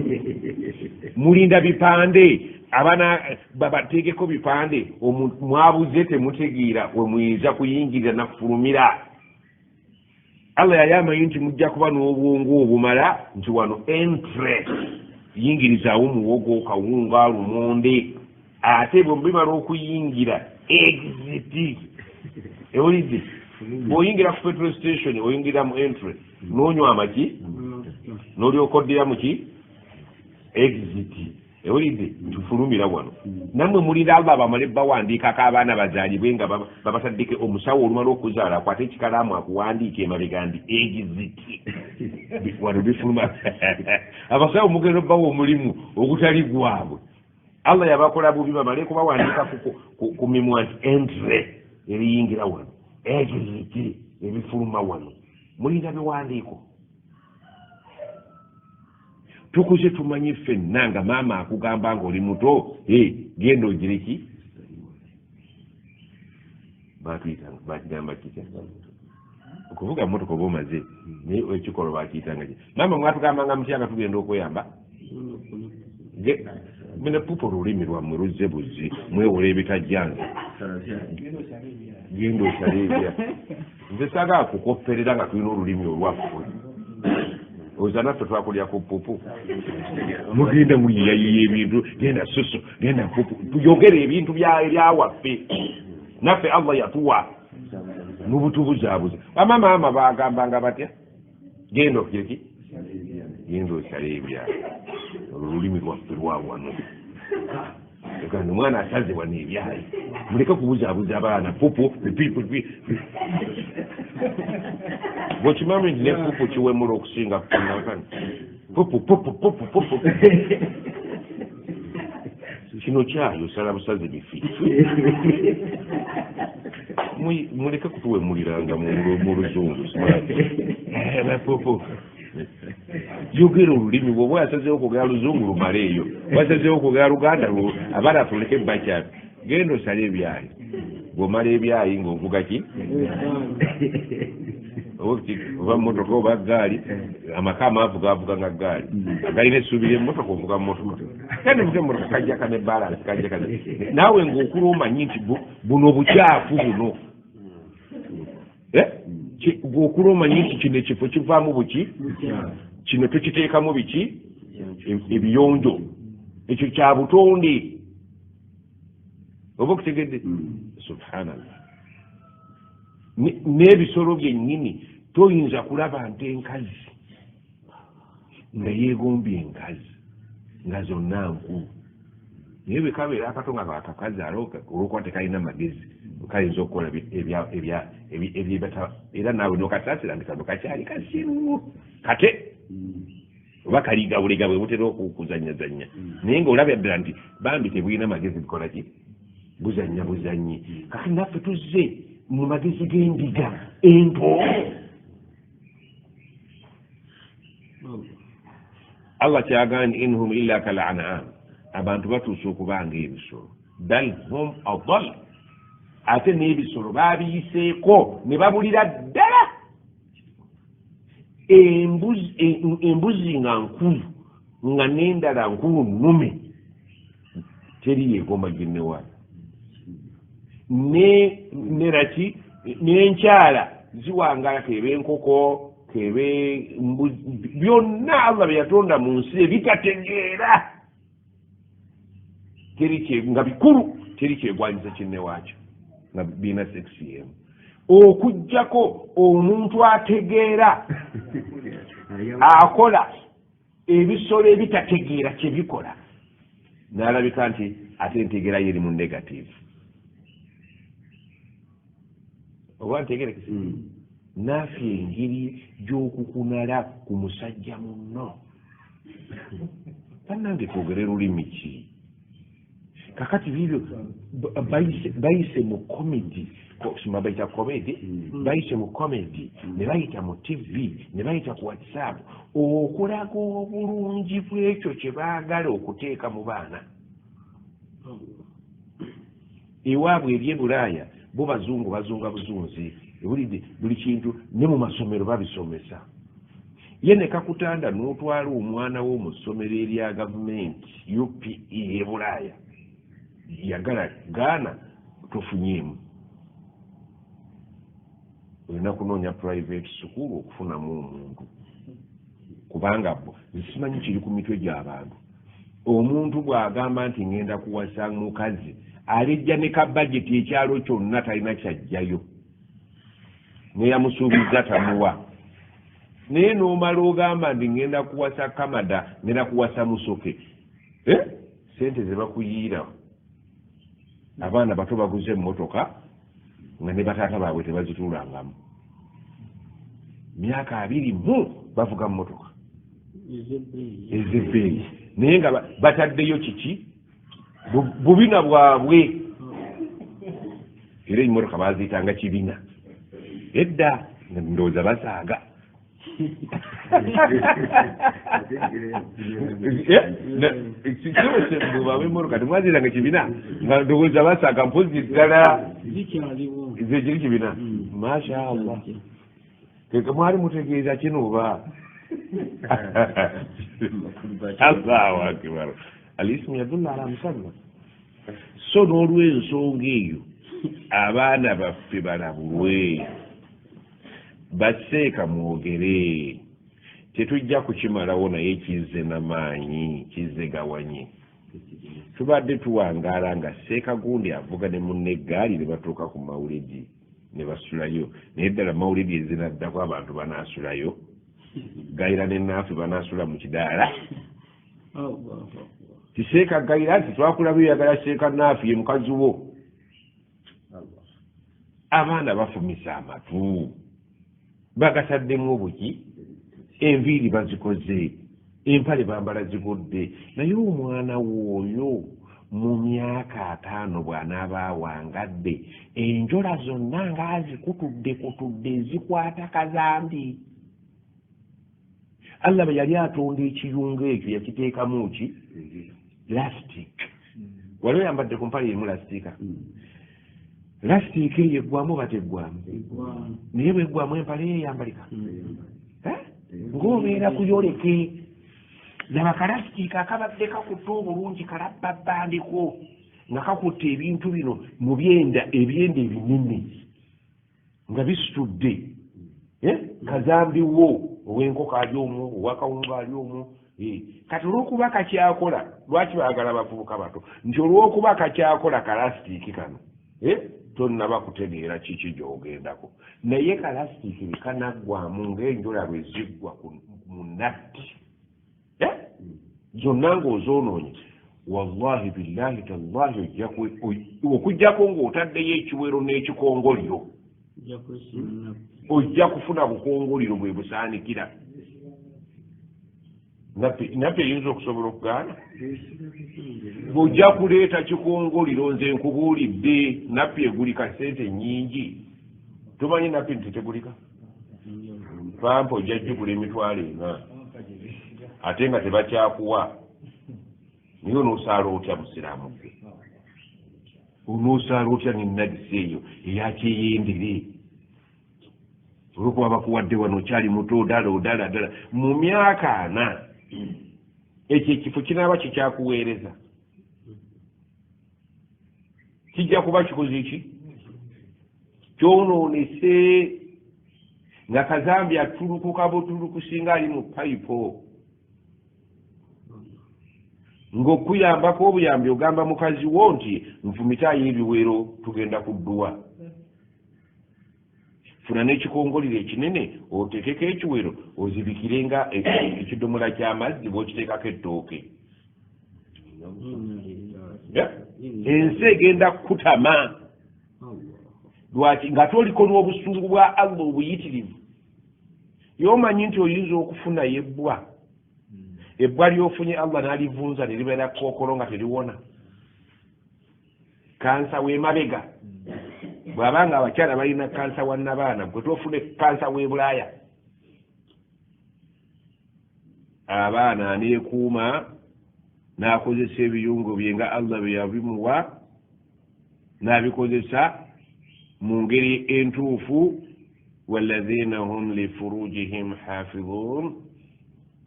mulinda bipande abaana babateekeko bipande mwabuze temutegeera we muyinza kuyingirira nakufulumira Allah yali amanyi nti mujja kuba n'obwongo obumala nti wano entre yingirizaawo muwogo kawunga lumonde ate bwe bimala okuyingira exit ewulidde bw'oyingira ku petrol station oyingira mu entre n'onywa amagi n'olyoka oddira mu ki exit ewulidde tufulumira wano nammwe mulinda Allah bamale bawandiikako abaana bazaalibwe nga babataddeke omusawo olumala okuzaala akwate ekikalaamu akuwandiika emabega ndi exit wano bifuluma abasawo mugenda obbawa omulimu ogutali gwabwe Allah yabakola bubi bamale kubawandiika ku mimwa nti entre eriyingira wano exit ebifuluma wano mulinda biwandiiko tukuze tumanyi ffenna nga maama akugamba ng'oli muto genda ogire ki bakigamba kitya okuvuga motoka oba omaze naye ekikolo bakiyitanga ki maama mwatugambanga mutyanga tugenda okweyamba mene pupa olulimi lwammwe luzze buzzi mwewola ebitajjanze genda osale ebya nze saagala kukopperera nga tulina olulimi olwaffe oza naffe twakulya ku pupu mugenda muyiyayiya ebintu genda susu genda pupu tuyogere ebintu byawaffe naffe Allah yatuwa nubutubuzaabuza bamamaama bagambanga batya genda okireki genda osale ebyayo olulimi lwaffe lwawano kandi omwana asaze wano ebyayi muleke kubuzaabuza abaana pupu bwekimami nti ne pupu kiwemula okusinga kunankani pupu kino kyayo sala busaze bifi muleke kutuwemuliranga mu luzungu pupu yogera olulimi bwoba yasazeewo okugera luzungu lumale eyo wasazeewo okugera luganda abaana tuleke bakyalo genda osale ebyayi bw'omala ebyayi ng'ovuga ki oba motoka oba gaali amaka amaavugavuga nga gaali agalina essuubira emmotoka ovuga mu motoka kandi vuga emmotoka kajjaka ne balansi kajjaka naawe ng'okula omanyi nti buno bukyafu buno bw'okula omanyi nti kino ekifo kivaamu buki kino tukiteekamu biki ebiyonjo ekyo kya butonde oba okutegedde subhanallah n'ebisolo byennyini toyinza kulaba nte enkazi nga yeegombye enkazi nga zonna nkulu naye bwe kabeera akatonga kakakazi olwokuba tekalina magezi kayinza okukola era naawe nokasaasira nti kano kakyali kasimu kate oba kaligabuliga bwe butera okuzanyazanya naye ngaolabya ddala nti bambi tebulina magezi bikola ki buzanye kati naffe tuzze mu magezi g'endiga ento. Allah kyagamba inhum illa kal an'am, abantu batuuse okuba ng'ebisolo, bal hum adall, ate n'ebisolo baabiyiseeko ne babulira ddala. Embuzi nga nkulu nga n'endala nkulu nnume teri yeegomba ginnewayo, neraki n'enkyala ziwangala keba enkoko kebe byonna Allah bye yatonda mu nsi ebitategeera nga bikulu teri kyegwanyiza kinne waakyo nga biina sekisi emu okujjako omuntu ategeera akola ebisolo ebitategeera kyebikola n'alabika nti ate entegeera yeri mu negative oba ntegerekese nafye engeri gy'okukunala ku musajja munno bannange twogere lulimi ki kakati bibyo bayise mu komedi bayita komedi bayise mu komedi ne bayita mu tv ne bayita ku whatsapp okulaga obulungi bw'ekyo kye baagala okuteeka mu baana ewaabwe ebyebulaaya bo bazungu bazunga buzunzi buli kintu ne mu masomero babisomesa ye ne kakutanda n'otwala omwana wo mu ssomero erya gavumenti UPE ebulaaya yagala gaana tofunyeemu olina kunoonya private school okufunamu omuntu kubanga simanyi kiri ku mitwe gy'abantu omuntu bw'agamba nti ngenda kuwasa mukazi alijja ne ka bajeti ekyalo kyonna talina kyajjayo neyamusuubiza tamuwa naye n'omala ogamba nti ngenda kuwasa kamada ngenda kuwasa musoke sente ze bakuyiira abaana bato baguze emmotoka nga ne bataata baabwe tebazituulangamu myaka 20 bavuga mu mmotoka ez'ebbeeyi naye nga bataddeyo kiki bubina bwabwe era emmotoka baziyitanga kibina edda ndowooza basaaga bwabwe emmotoka temwaziranga kibina nga ndowooza basaaga mpozi ddala zekiri kibina masha allah mwali mutegeeza kino oba allahu akbar alismu yadulla ala musamma so n'olw'ensonga eyo abaana baffe balabulwe baseeka mwogere tetujja kukimalawo naye kizze n'amaanyi kizze gawanye tubadde tuwangaala nga seeka gundi avuga ne munne eggaali ne batuuka ku mawulidi ne basulayo naye ddala mawulidi ezinaddako abantu banaasulayo gayira n'ennaafe banaasula mu kidaala tiseeka gayira nti twakulaba oyagala seeka naafe ye mukazi wo abaana bafumisa amatu bagasaddemu obuki enviiri bazikoze empale bambala zigudde naye omwana w'oyo mu myaka 5 bw'anaaba awangadde enjola zonna ng'azikutudde zikwata kazambi Allah bwe yali atonda ekiyungu ekyo yakiteekamu ki lastic wali oyambadde ku mpale erimu lastika lastic eyo eggwamu bateggwamu naye bweggwamu empale eyo eyambalika ng'obeera kuyoleke laba kalastika akabadde kakutta obulungi kalabbabandiko nga kakutta ebintu bino mu byenda ebinene nga bisitudde kazambiwo ow'enkoko ali omwo owakawunga ali omwo kati olw'okuba kakyakola lwaki baagala abavubuka bato nti olw'okuba kakyakola kalasitiki kano tonnaba kutegeera kiki gy'ogendako naye kalasitiki bikanaggwamu ng'enjola bwe ziggwa mu natti zonna ng'ozoonoonye wallahi billahi tallahi okujjako ng'otaddeyo ekiwero n'ekikongoliro ojja kufuna bukongoliro bwe busaanikira nabbi eyinza okusobola okugaana bw'ojja kuleeta kikongoliro nze nkubuulidde nabbi egulika sente nnyingi tomanyi nabbi nti tegulika pampa ojja jjukula emitwalo 4 ate nga tebakyakuwa niyo onoosaala otya musiraamu gwe onoosaala otya nenagisi eyo eyakyeyendere olwokuba bakuwadde wano okyali muto odala mu myaka 4 ekyo ekifo kinaaba kikyakuweereza kijja kuba kikoze eki kyonoonese nga kazambi atulukuka butulukusinga ali mu payipo ng'okuyambako obuyambi ogamba mukazi wo nti nfumitaayo ebiwero tugenda kudduwa funa n'ekikongoliro ekinene oteekeko ekiwero ozibikirenga ekidomola ky'amazzi bw'okiteekako ettooke ensi egenda kutama lwaki nga toliko n'obusungu bwa Allah obuyitirivu y'omanyi nti oyinza okufunayo ebbwa ly'ofunye Allah n'alivunza ne libeera kookolo nga teriwona kansa w'emabega bw'abanga abakyala balina kansa wa nabaana gwe tofune kansa w'e Bulaaya abaana aneekuuma n'akozesa ebiyungo bye nga Allah bye yabimuwa n'abikozesa mu ngeri entuufu walladhiina hum lifurujihim hafidhuun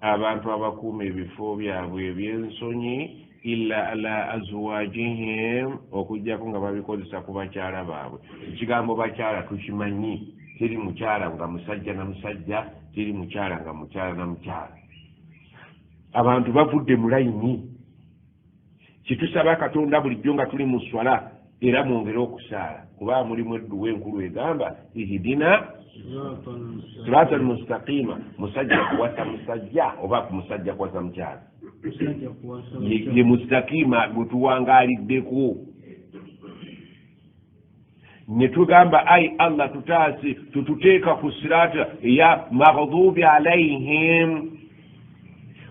abantu abakuuma ebifo byabwe eby'ensonyi illa ala azwajihim okujjako nga babikozesa ku bakyala baabwe ekigambo bakyala tukimanyi teri mukyala nga musajja na musajja teri mukyala nga mukyala na mukyala abantu bavudde mu layini kitusaba katonda bulijjo nga tuli mu swala era mwongere okusaala kuba mulimu edduwa enkulu egamba ihidina sirata almustaqima musajja kuwasa musajja oba musajja kuwasa mukyala ye mustaqima gwe tuwangaaliddeko ne tugamba ai Allah tutaasi tututeeka ku sirata eya maghdubi alaihim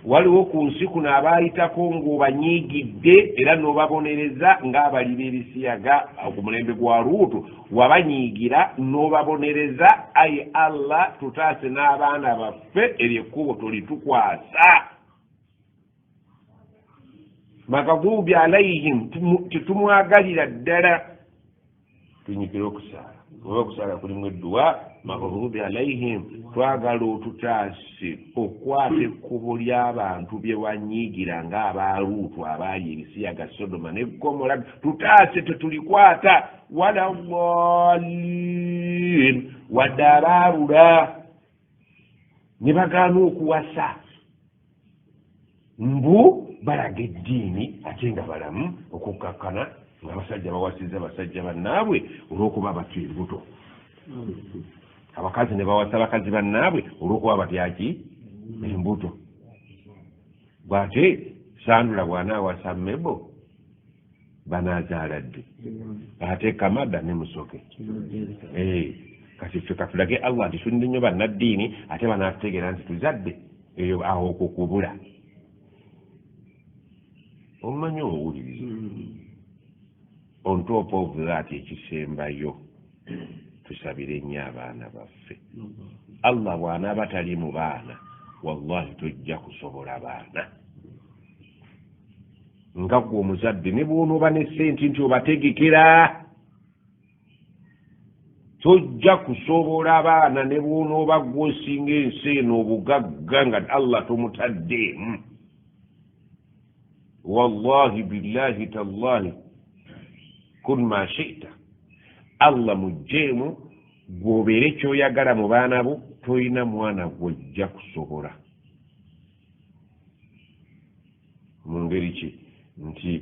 waliwo ku nsi kuno abaayitako ng'obanyiigidde era n'obabonereza ng'abali b'ebisiyaga ku mulembe gwa Luutu wabanyiigira n'obabonereza ayi Allah tutaase n'abaana baffe eryo ekkubo tolitukwasa maghdubi alayhim tetumwagalira ddala tunyikire okusaala oba okusaala kulimu edduwa maghdubi alayhim twagala otutaase okwata ekkubo ly'abantu bye wanyiigira ng'abaluutu abaali ebisiyaga Sodoma ne Gomora tutaase tetulikwata wala ddaalliin wadde abaalula ne bagaana okuwasa mbu balaga eddiini ate nga balamu okukkakkana ng'abasajja bawasiza basajja bannaabwe olw'okuba batya embuto abakazi ne bawasa bakazi bannaabwe olw'okuba batyaki embuto bw'ate Sandula bw'anaawasa Mebo banaazaala dde ate Kamada ne Musoke kati ffe katulage Allah nti tulinde nnyo bannaddiini ate banaatutegeera nti tuzadde eyo awo okukubula omanyi owuliriza on top of that ekisembayo tusabire nnyo abaana baffe Allah bw'anaaba tali mu baana wallahi tojja kusobola baana nga gwe omuzadde ne bw'onooba n'essente nti obategekera tojja kusobola baana ne bw'onooba gw'osinga ensi eno obugagga nga Allah tomutaddeemu wallahi billahi tallahi kun ma shi'ta Allah mujjeemu gw'obeera ekyoyagala mu baana bo toyina mwana gw'ojja kusobola mu ngeri ki nti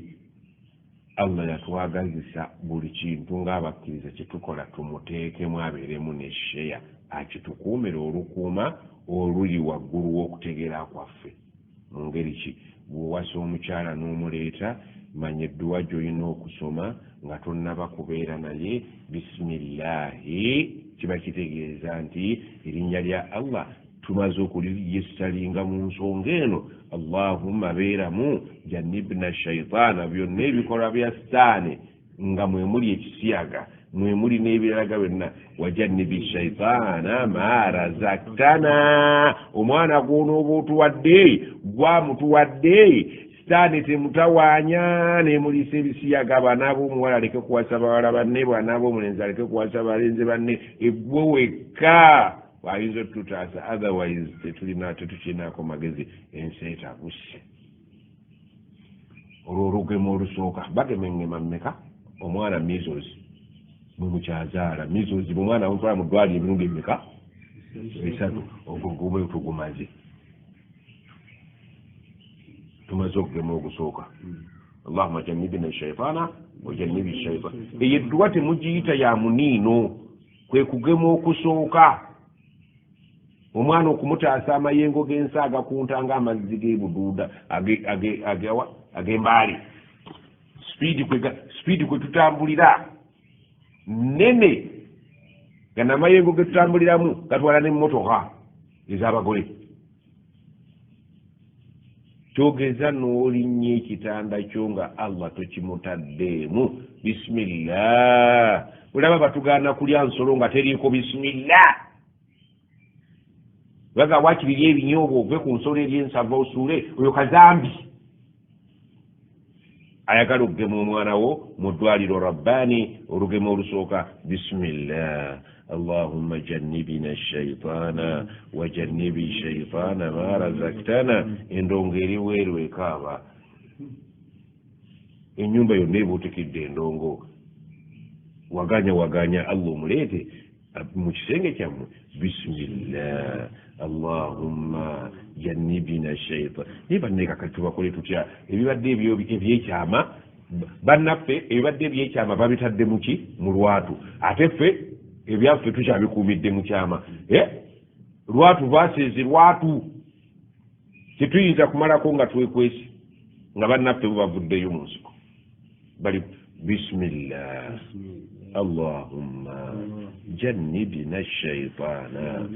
Allah yatwagazisa buli kintu ng'abakkiriza kyetukola tumuteekemu abeeremu ne sheya akitukuumira olukuuma oluli waggulu w'okutegeera kwaffe. Mu ngeri ki bw'owasa omukyala n'omuleeta manya edduwa gy'olina okusoma nga tonnaba kubeera naye bisimillahi, kiba kitegeeza nti erinnya lya Allah tumaze okuliyessalinga mu nsonga eno. Allahumma beeramu jannibna shaitaana, byonna ebikolwa bya sitaani nga mwe muli ekisiyaga, mwe muli n'ebiralaga byonna. Wajannibi shaitaana ma razaktana, omwana gw'onooba otuwadde gwamutuwadde, sitaani temutawaanya nemuliisa ebisiyaga. Bwana b'omuwala aleke kuwasa bawala banne, bwana b'omulenzi aleke kuwasa balenzi banne, eggwe wekka wayinza otutaasa, otherwise tetukinaako magezi, ensi etabuse. Olwo olugemo olusooka bagemengema mmeka? Omwana measles mwe mukyazaala measles, omwana amutwala mu ddwaliro emirundi mmeka? 3. ogwo gube tugumaze, tumaze okugema ogusooka. Allahumma jannibna shaitaana wa jannibi shaitaana. Eyo edduwa temugiyita ya muniino, kwe kugema okusooka. Omwana okumutaasa amayengo g'ensi agakunta ng'amazzi g'ebuduuda ag'embaali. Speed kwe tutambulira nnene, gana amayengo ge tutambuliramu gatwala n'emmotoka ez'abagole. Kyogeza n'olinnya ekitanda kyo nga Allah tokimutaddeemu bisimillah. Olaba batugaana kulya nsolo nga teriiko bisimillah. Baga wakibiri ebinyoobwa ove ku nsolo ery'ensava osuule, oyo kazambi. Ayagala okugema omwana wo mu ddwaliro rabbaani, olugema olusooka bisimillah. Allahumma jannibna shaitaana wa jannibi shaitaana ma razaktana. Endongo eri weeru ekaaba, ennyumba yonna eba otekidde endongo. Waganya Allah omuleete mu kisenge kyammwe bisimillah. Allahumma jannibna shaitan. Naye banneeka kati tubakole tutya? Ebibadde ebyekyama bannaffe, ebibadde ebyekyama babitadde muki? Mu lwatu. Ate ffe ebyaffe tukyabikuumidde mu kyama. Lwatu baseeze lwatu, tetuyinza kumalako nga twekwesi nga bannaffe bubavuddeyo mu nsiko. Bali bismillah. Allahumma jannibna shaitaana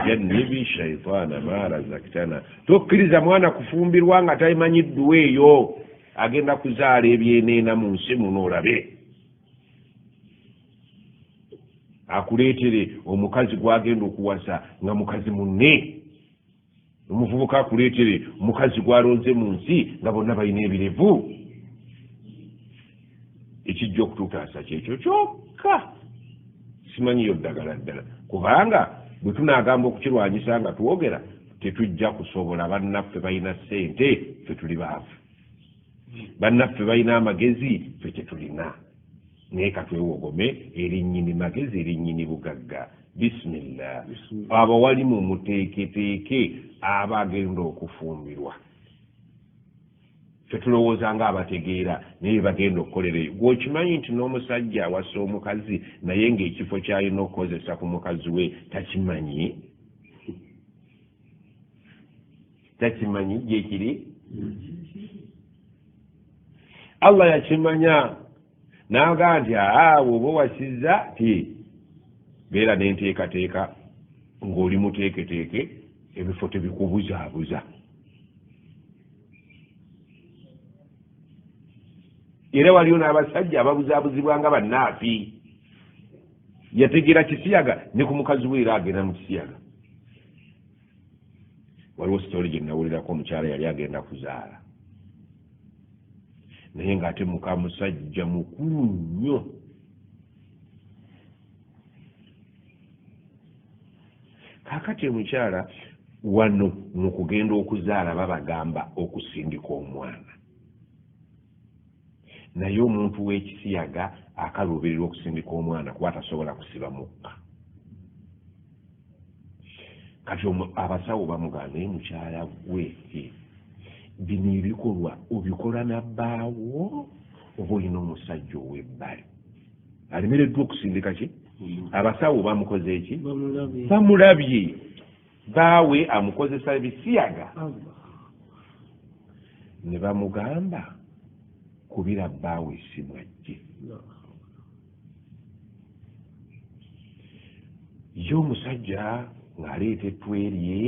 jannibi shaitaana ma razaktana. Tokkiriza mwana kufumbirwa nga tayimanyi dduwa eyo, agenda kuzaala ebyeneena mu nsi muno olabe. Akuleetere omukazi gwagenda okuwasa nga mukazi munne, omuvubuka akuleetere omukazi gwalonze mu nsi nga bonna balina ebirevu. Ekijja okututaasa kyekyo kyokka, simanyiyo ddagala ddala, kubanga bwe tunaagamba okukirwanyisa nga twogera tetujja kusobola. Bannaffe balina ssente, ffe tuli baavu. Bannaffe balina amagezi, ffe tetulina. Naye katwewogome eri nnyini magezi, eri nnyini bugagga. Bisimillah. Abo wali mu muteeketeeke abagenda okufumbirwa, ffe tulowooza nga abategeera naye bagenda okukolera eyo. Gw'okimanyi nti n'omusajja awasa omukazi naye ng'ekifo ky'alina okukozesa ku mukazi we takimanyi? Takimanyi gyekiri? Allah yakimanya n'aga nti bw'oba wasizza ti beera n'enteekateeka ng'oli muteeketeeke, ebifo tebikubuzaabuza. Era waliyo n'abasajja ababuzaabuzibwa nga bannaafi. Yategeera kisiyaga ne ku mukazi we era agenda mu kisiyaga. Waliwo sitoli gye nawulirako, omukyala yali agenda kuzaala naye ng'ate muka musajja mukulu nnyo. Kaakati omukyala wano mu kugenda okuzaala babagamba okusindika omwana, naye omuntu w'ekisiyaga akaluubirirwa okusindika omwana kuba tasobola kusiba mukka. Kati abasawo bamugamba naye mukyala we, bino ebikolwa obikola na bbaawo oba olina omusajja ow'ebbali alemereddwa okusindika ki abasawo bamukoze eki bamulabye baawe amukozesa bisiyaga ne bamugamba kubira bbaawe essimu ajje ye omusajja ng'aleeta ettwerye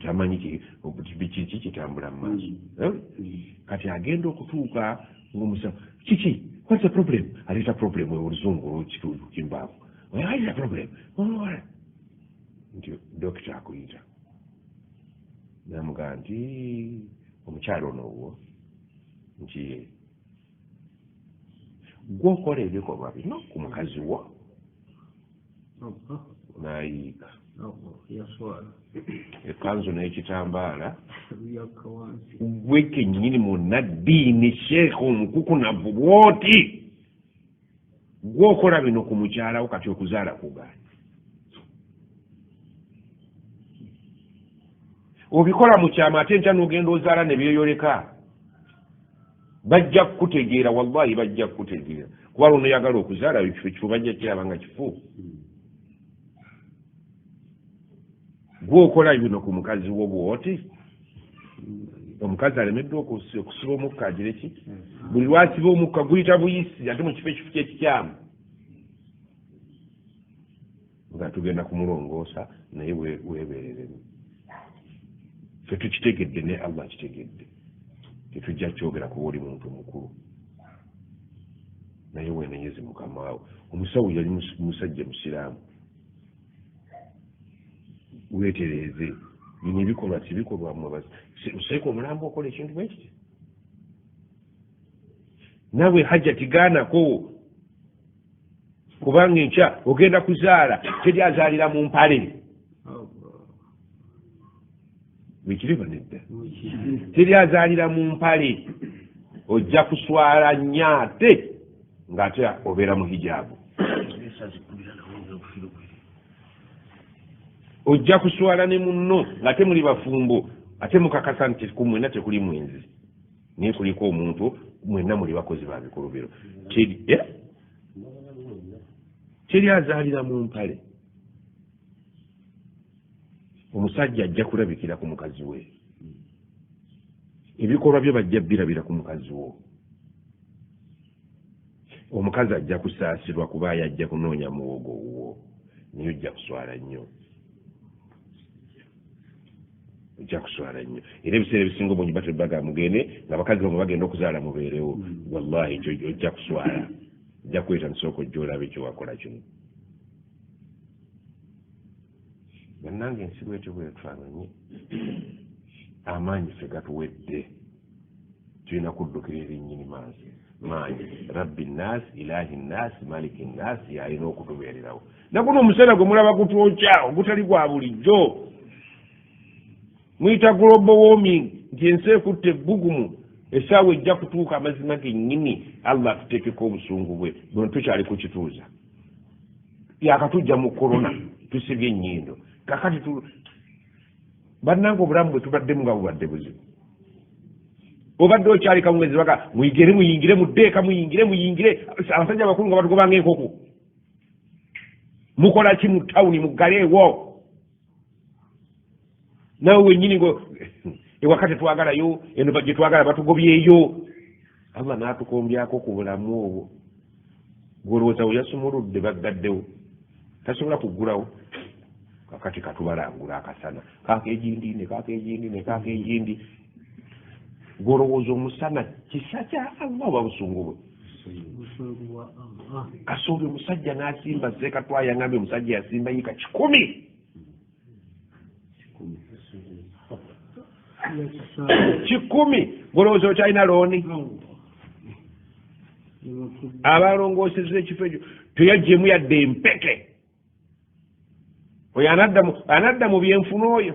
tamanyi kiki kitambula mu maaso kati agenda okutuuka ng'omusawo kiki what's the problem aleeta problem oluzungu kimbaavu aleeta problem nti dokita akuyita namugamba nti omukyalo onoowo nti gwokola ebikolwa bino ku mukazi wo n'ayiika ekanzu n'ekitambaala gwe kennyini munnaddiini sheekha omukukunavu bw'oti gwokola bino ku mukyalawo kati okuzaala kugaani obikola mu kyama ate nkya n'ogenda ozaala ne byeyoleka bajja kukutegeera wallahi bajja kukutegeera kuba luno oyagala okuzaala ekifo bajja kiraba nga kifu gwokola bino ku mukazi wo bw'oti omukazi alemeddwa okusiba omukka agire ki buli lwasiba omukka guyita buyisi ate mu kifo kyekikyamu nga tugenda kumulongoosa naye weebereremu ffe tukitegedde ne allah akitegedde tetujja kyogera kuba oli muntu mukulu naye weenenyeze mukama wawe omusawo yali musajja musiraamu weetereeze bino ebikolwa tibikolwamu osaika omulambo okola ekintu bwekiti nawe hajja tigaanako kubanga enkya ogenda kuzaala teri azaalira mu mpale bikiriba nedda teri azaalira mu mpale ojja kuswala nnyo ate ng'ate obeera mu hijaabu ojja kuswala ne munno ng'ate muli bafumbo ate mukakasa nti ku mwenna tekuli mwenzi naye kuliko omuntu mwenna muli bakozi ba bikolobero teri azaalira mu mpale omusajja ajja kulabikira ku mukazi we ebikolwa byo bajja birabira ku mukazi wo omukazi ajja kusaasirwa kuba yajja kunoonya muwogo wo niyo ojja kuswala nnyo ojja kuswala nnyo era ebiseera ebisinga obungi batebaga mugende nga bakazi bamwe bagenda okuzaala mubeerewo wallahi ekyo ojja kuswala ojja kweta nsooka ojja olaba ekyo wakola kino bannange ensi bwetyo bwetufaananye amaanyi ffe gatuwedde tulina kuddukira erinnyini maanyi rabbi nnaasi ilahi nnaasi maliki nnaasi yalina okutubeererawo naguno omuseera gwe mulaba gutwokya ogutali gwa bulijjo muyita global warming nti ensi ekutte ebbugumu essaawa ejja kutuuka amazima gennyini allah atuteekeko obusungu bwe buno tukyali kukituuza yakatujja mu korona tusibye ennyindo kakati bannange obulamu bwe tubaddemu nga bubadde buzibu obadde okyalika mumwezi baga muyingire muddeeka muyingire abasajja abakulu nga batugobanga enkoko mukola ki mu tawuni muggaleewo nawe wennyini ngo ewaka tetwagalayo eno gye twagala batugobyeyo allah n'atukombyako ku bulamu obwo gwolowooza we yasumuludde baggaddewo tasobola kuggulawo kakati katubalangula akasana kakejindi gwolowooza omusana kisa kya allah oba busungu bwe kasooli omusajja n'asimba seekatwa yangambye omusajja yasimba yika 10 gwolowooza okyalina looni abalongooseza ekifo ekyo teyaggyemu yadde empeke oyo anadda mu byenfuna oyo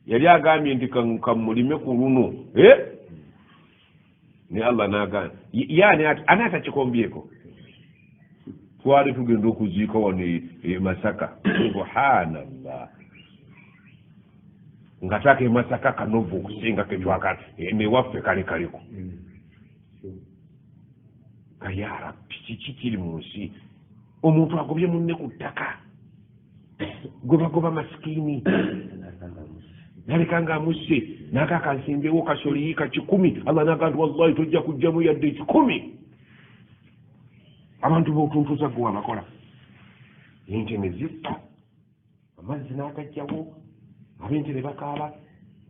yali agambye nti kamulime ku luno ne allah n'agamba yani anaatakikombyeko twali tugenda okuziika wano Masaka subhanallah ngataka emasaka kanovu okusinga ketwakala newaffe kale kaliko kayara kiki kiri mu nsi omuntu agobye munne ku ttaka gobagoba masikini nalekanga amusse nakaka nsimbewo kasoli ka 10 Allah naga nti wallahi tojja kujjamu yadde 10 abantu b'otuntuza gwe wabakola ente ne zippa amazzi n'agajjawo ab'ente ne bakaaba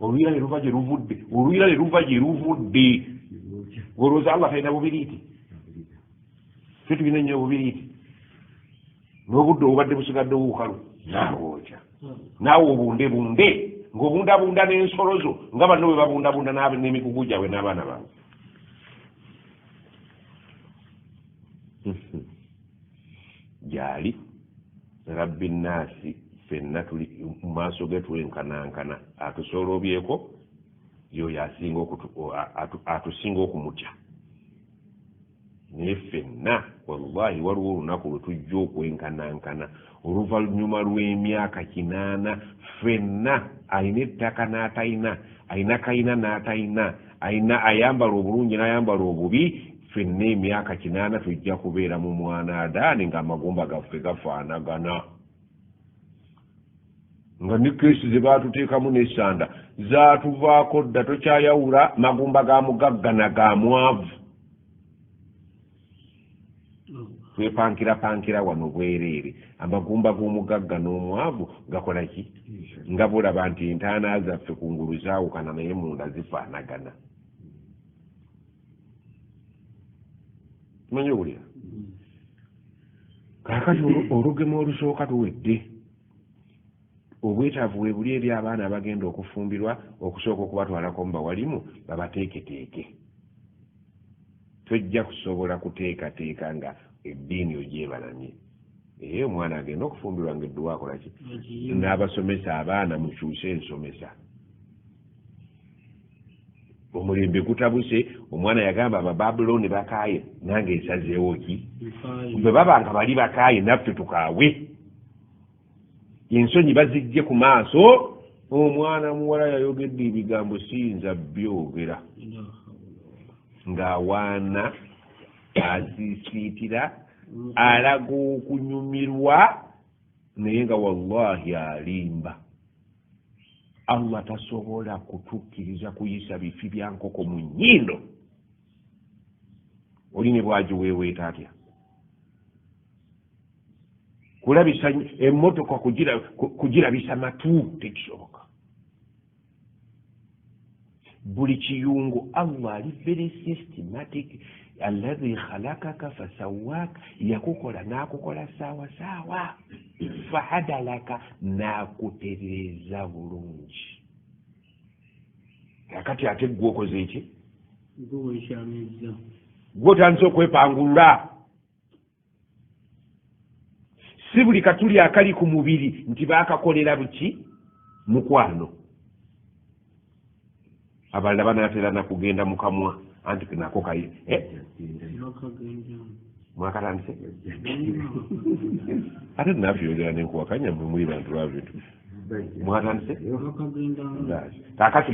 oluyira ne luva gye luvudde olowooza Allah talina bubiriiti ffe tulina nnyo obubiriiti n'obudde obubadde busigadde buukalu naawooja naawe obundebunde ng'obundabunda n'ensolo zo nga banno bwe babundabunda n'emikugu gyabwe n'abaana baabwe gyali rabbi nnaasi ffenna tuli mu maaso ge twenkanankana atusoolobyeko yoyo atusinga okumutya naye ffenna wallahi waliwo olunaku lwe tujja okwenkanankana oluvannyuma lw'emyaka 8 ffenna alina ettaka n'atalina alina kayina n'atalina alina ayambala obulungi n'ayambala obubi ffenna emyaka 8 tujja kubeera mu mwanadaani ng'amagumba gaffe gafaanagana nga ne keesi ze baatuteekamu n'essanda zaatuvaako dda tokyayawula magumba ga mugagga na ga mwavu twepankirapankira wano bwereere amagumba g'omugagga n'omwavu gakola ki nga bulaba nti entaana zaffe ku ngulu zaawukana naye munda zifaanagana tumanyi owulira kaakati olugema olusooka tuwedde obwetaavu bwe buli eri abaana abagenda okufumbirwa okusooka okubatwalako mu bawalimu babateeketeeke tojja kusobola kuteekateeka nga eddiini ogyebalamye omwana agenda okufumbirwa ngaedduwa akolaki n'abasomesa abaana mukyuse ensomesa omulembe gutabuse omwana yagamba abababulooni bakaaye nange esazeewo ki bwe baba nga bali bakaaye naffe tukaawe ensonyi bazijje ku maaso omwana muwala yayogedde ebigambo siyinza byogera ng'awaana asiisiitira alaga okunyumirwa naye nga wallahi alimba Allah tasobola kutukkiriza kuyisa bifi bya nkoko mu nnyindo oli ne bwagiweeweeta atya kulabisa emmotoka kugirabisa matu tekisoboka buli kiyungu Allah ali very systematic alladhi khalaqaka fasawwaka yakukola n'akukola sawa sawa fahadalaka n'akutereeza bulungi kakati ate gwe okoze eki gwe otandise okwepangulula si buli katuli akali ku mubiri nti baakakolera buki mukwano abalala banaatera nakugenda mu kamwa anti nako kayi mwakatandise ate nabyogera nenkuwakanya mwe muli bantu babintu mwatandise kakati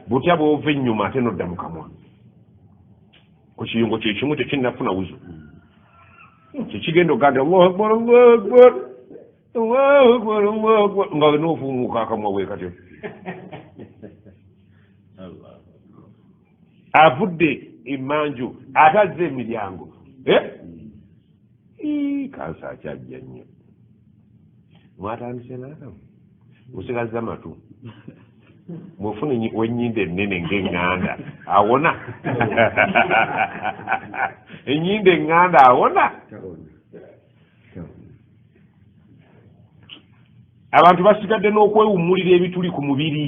butya bwova ennyuma ate nodda mu kamwa ku kiyungo kyekimu tekinnafuna wuzo kikigenda oganda Allahu akbar Allahu akbar Allahu akbar Allahu akbar nga noofumuuka akamwa bwe katyo avudde emanju atazze emiryango kansa akyajja nnyo mwatandise naakamu usigaza matu mwofuna wenyinde ennene ng'eŋŋanda awona ennyinde eŋŋanda awona abantu basigadde n'okwewummulira ebituli ku mubiri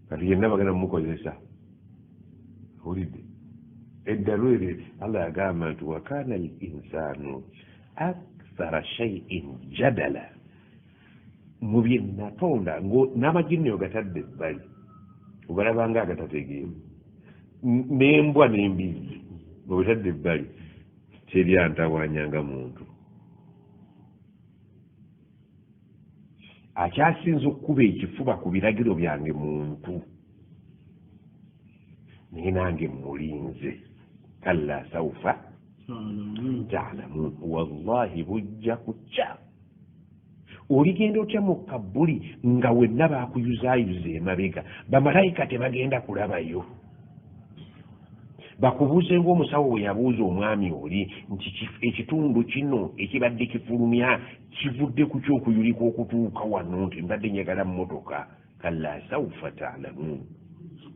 kati yenna bagenda mumukozesa olidde eddalu eryo Allah yagamba nti wakana al insanu akthara shay'in jadala mu bye natonda n'amagini ogatadde ebbali ogalabanga agatategeemu n'embwa n'embizi obitadde ebbali teryantawaanyanga muntu akyasinza okukuba ekifuba ku biragiro byange muntu naye nange mulinze kalla saufa taalamuun wallahi bujja kukya oligenda otya mu kabbuli nga wenna baakuyuzaayuza emabega bamalayika tebagenda kulabayo bakubuuze ng'omusawo we yabuuza omwami oli nti ekitundu kino ekibadde kifulumya kivudde ku kyokuyulika okutuuka wano nti mbadde njagala mmotoka kalla saufa taalamuun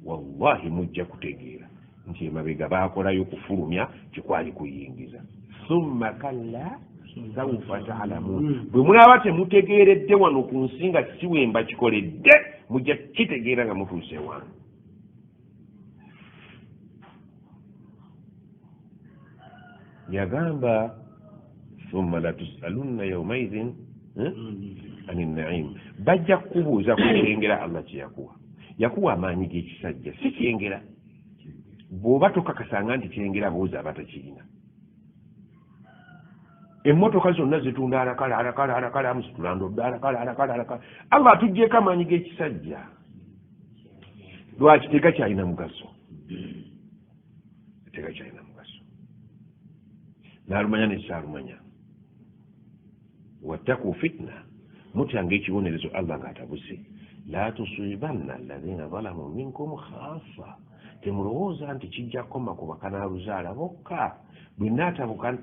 wallahi mujja kutegeera nti emabega baakolayo kufulumya kikwali kuyingiza summa kalla saufa taalamuun bwe munaaba temutegeeredde wano ku nsi nga siwemba kikoledde mujja kitegeera nga mutuuse wano yagamba summa latusalunna yaumaidhin ani naim bajja kukubuuza ku kyengera allah yakuwa amaanyi g'ekisajja si kyengera bw'oba tokakasanga nti kyengera buuza abatakirina emmotoka zonna zitunda alakala amusitulandodde alakala allah atuggyeko amaanyi g'ekisajja lwaki tegakyalina mugaso naalumanya nesaalumanya wattaku fitna mutyanga ekibonerezo allah ng'atabuse la tusibanna alladhina zalamu minkum khassa temulowooza nti kijja kukoma ku bakanaaluzaala bokka bwe naatabuka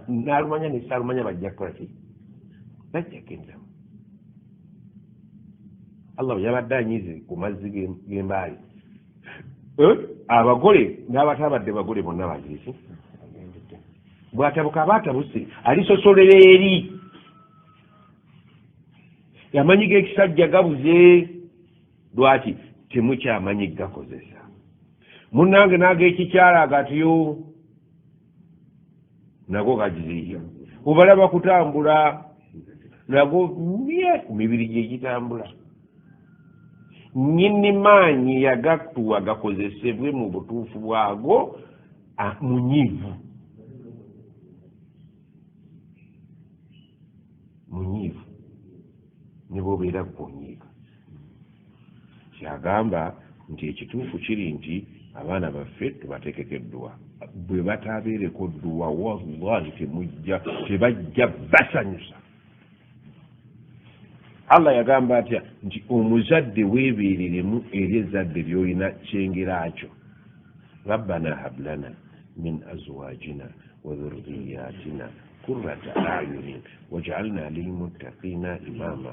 naalumanya nesaalumanya bajja kukola ki bajja kgendamu allah bwe yabadde anyize ku mazzi g'embaali abagole n'abatabadde bagole bonna baziisi bw'atabuka abaatabuse alisosolera eri amanyi g'ekisajja gabuze lwaki temukyamanyi gakozesa munnange n'ag'ekikyala agatiyo nago gagiziiya obalaba kutambula nago ku mibiri gyegitambula nyini maanyi yagatuwa gakozesebwe mu butuufu bwago munyiivu ne bw'obeera kukonyiika kyagamba nti ekituufu kiri nti abaana baffe tubateekeko edduwa bwe bataabeereko dduwa wallahi tebajja basanyusa allah yagamba atya nti omuzadde weebeereremu eri ezzadde ly'olina kyengeraakyo rabbana hablana min azwajina wa dhurriyatina kurrata ayunin waj'alna lilmuttaqina imama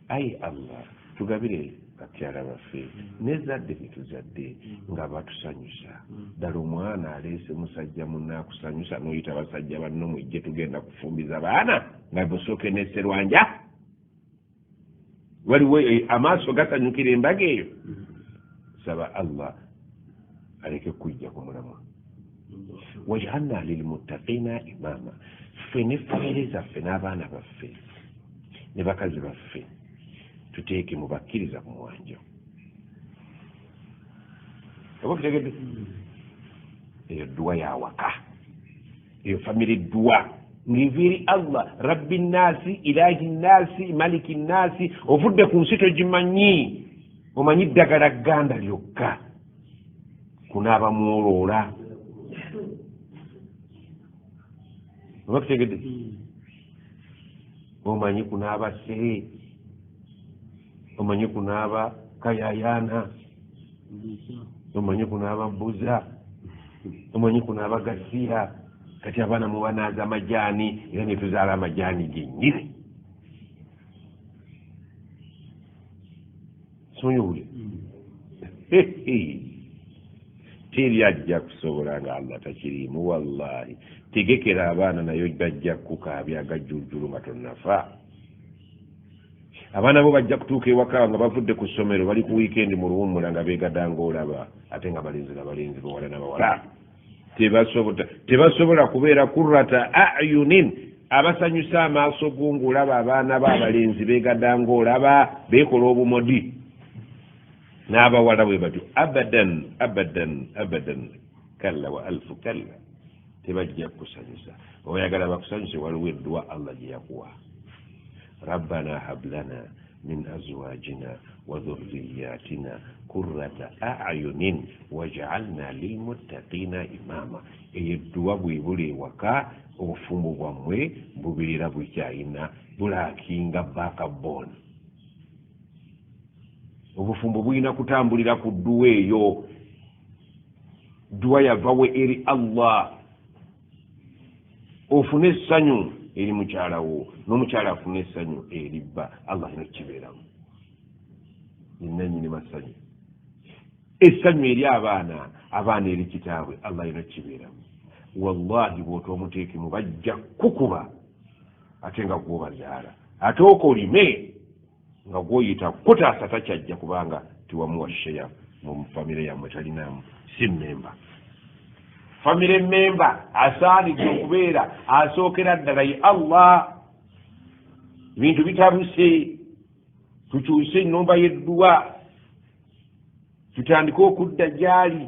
ayi allah tugabire bakyala baffe n'ezzadde lituzadde nga batusanyusa ddala omwana aleese musajja munnaakusanyusa n'oyita basajja banno mujje tugenda kufumbiza baana nga busooke n'esserwanja waliwo amaaso gasanyukira embaga eyo saba allah aleke kujja ku mulamwa waj'alna lilmuttaqina imama ffe ne famire zaffe n'abaana baffe ne bakazi baffe tuteeke mubakkiriza ku muwanja oba kitegedde eyo dduwa yawaka eyo famire dduwa ng'eva eri allah rabbi nnaasi ilahi nnaasi maliki nnaasi ovudde ku nsi togimanyi omanyi ddagala gganda lyokka kunaaba mwoloola oba kitegedde omanyi kunaaba sere omanyi kunaaba kayayana omanyi kunaaba buza omanyi kunaaba gasiya kati abaana mubanaaza amajaani era netuzaala amajaani gennyini sonyowule teri ajja kusobola nga allah takiriimu wallahi tegekera abaana nayo bajja kukaabya agajjulujulu nga tonnafa abaana bo bajja kutuuka ewaka nga bavudde ku ssomero bali ku wiikendi mu luwummula nga beegadanga olaba ate nga balenzi n'abalenzi bawala n'abawala tebasobola kubeera kurrata ayunin abasanyusa amaaso go ng'olaba abaana b'abalenzi beegadanga olaba beekola obumodi n'abawala bwe batyo abadan kalla wa alfu kalla tebajja kusanyusa oyagala bakusanyuse waliwo eddwa Allah gye yakuwa rabbana hablana min azwajina wa dhurriyyatina qurrata a'yunin waj'alna lilmuttaqina imama eddwa bwebuli ewaka obufumbo bwammwe bubirira bukyayina bulakinga backbone obufumbo bulina kutambulira ku dduwa eyo dduwa yavawe eri Allah ofune essanyu eri mukyalawo n'omukyala afune essanyu eri bba Allah alina kibeeramu yennyini masanyu essanyu eri abaana eri kitaabwe Allah alina kibeeramu wallahi bw'otoomuteekemu bajja kukuba ate nga gwobazaala ate okolime nga gwoyita kutaasa takyajja kubanga tiwamuwa sheya mu famire yammwe talinamu si memba famire memba asaanidde okubeera asookera ddala ye Allah ebintu bitabuse tukyuse ennomba y'edduwa tutandike okudda gyali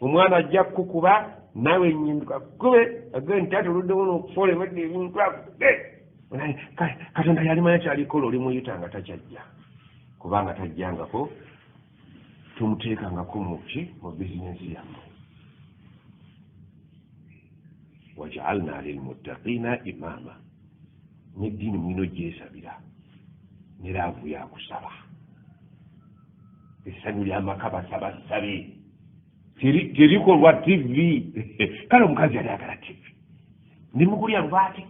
omwana ajja kukuba nawe nyinduka kube again tatu oluddewo n'okufola ebadde ebintu katonda yalimanya kyalikola olimuyita nga takyajja kubanga tajjangako tumuteekangako muki mu bizinensi yammwe waj'alna lilmuttaqina imama n'eddiini mwino gyesabira ne laavu yakusaba essanyu ly'amaka basaba sabe terikolwa TV kale omukazi yali agala TV nimugulya lwati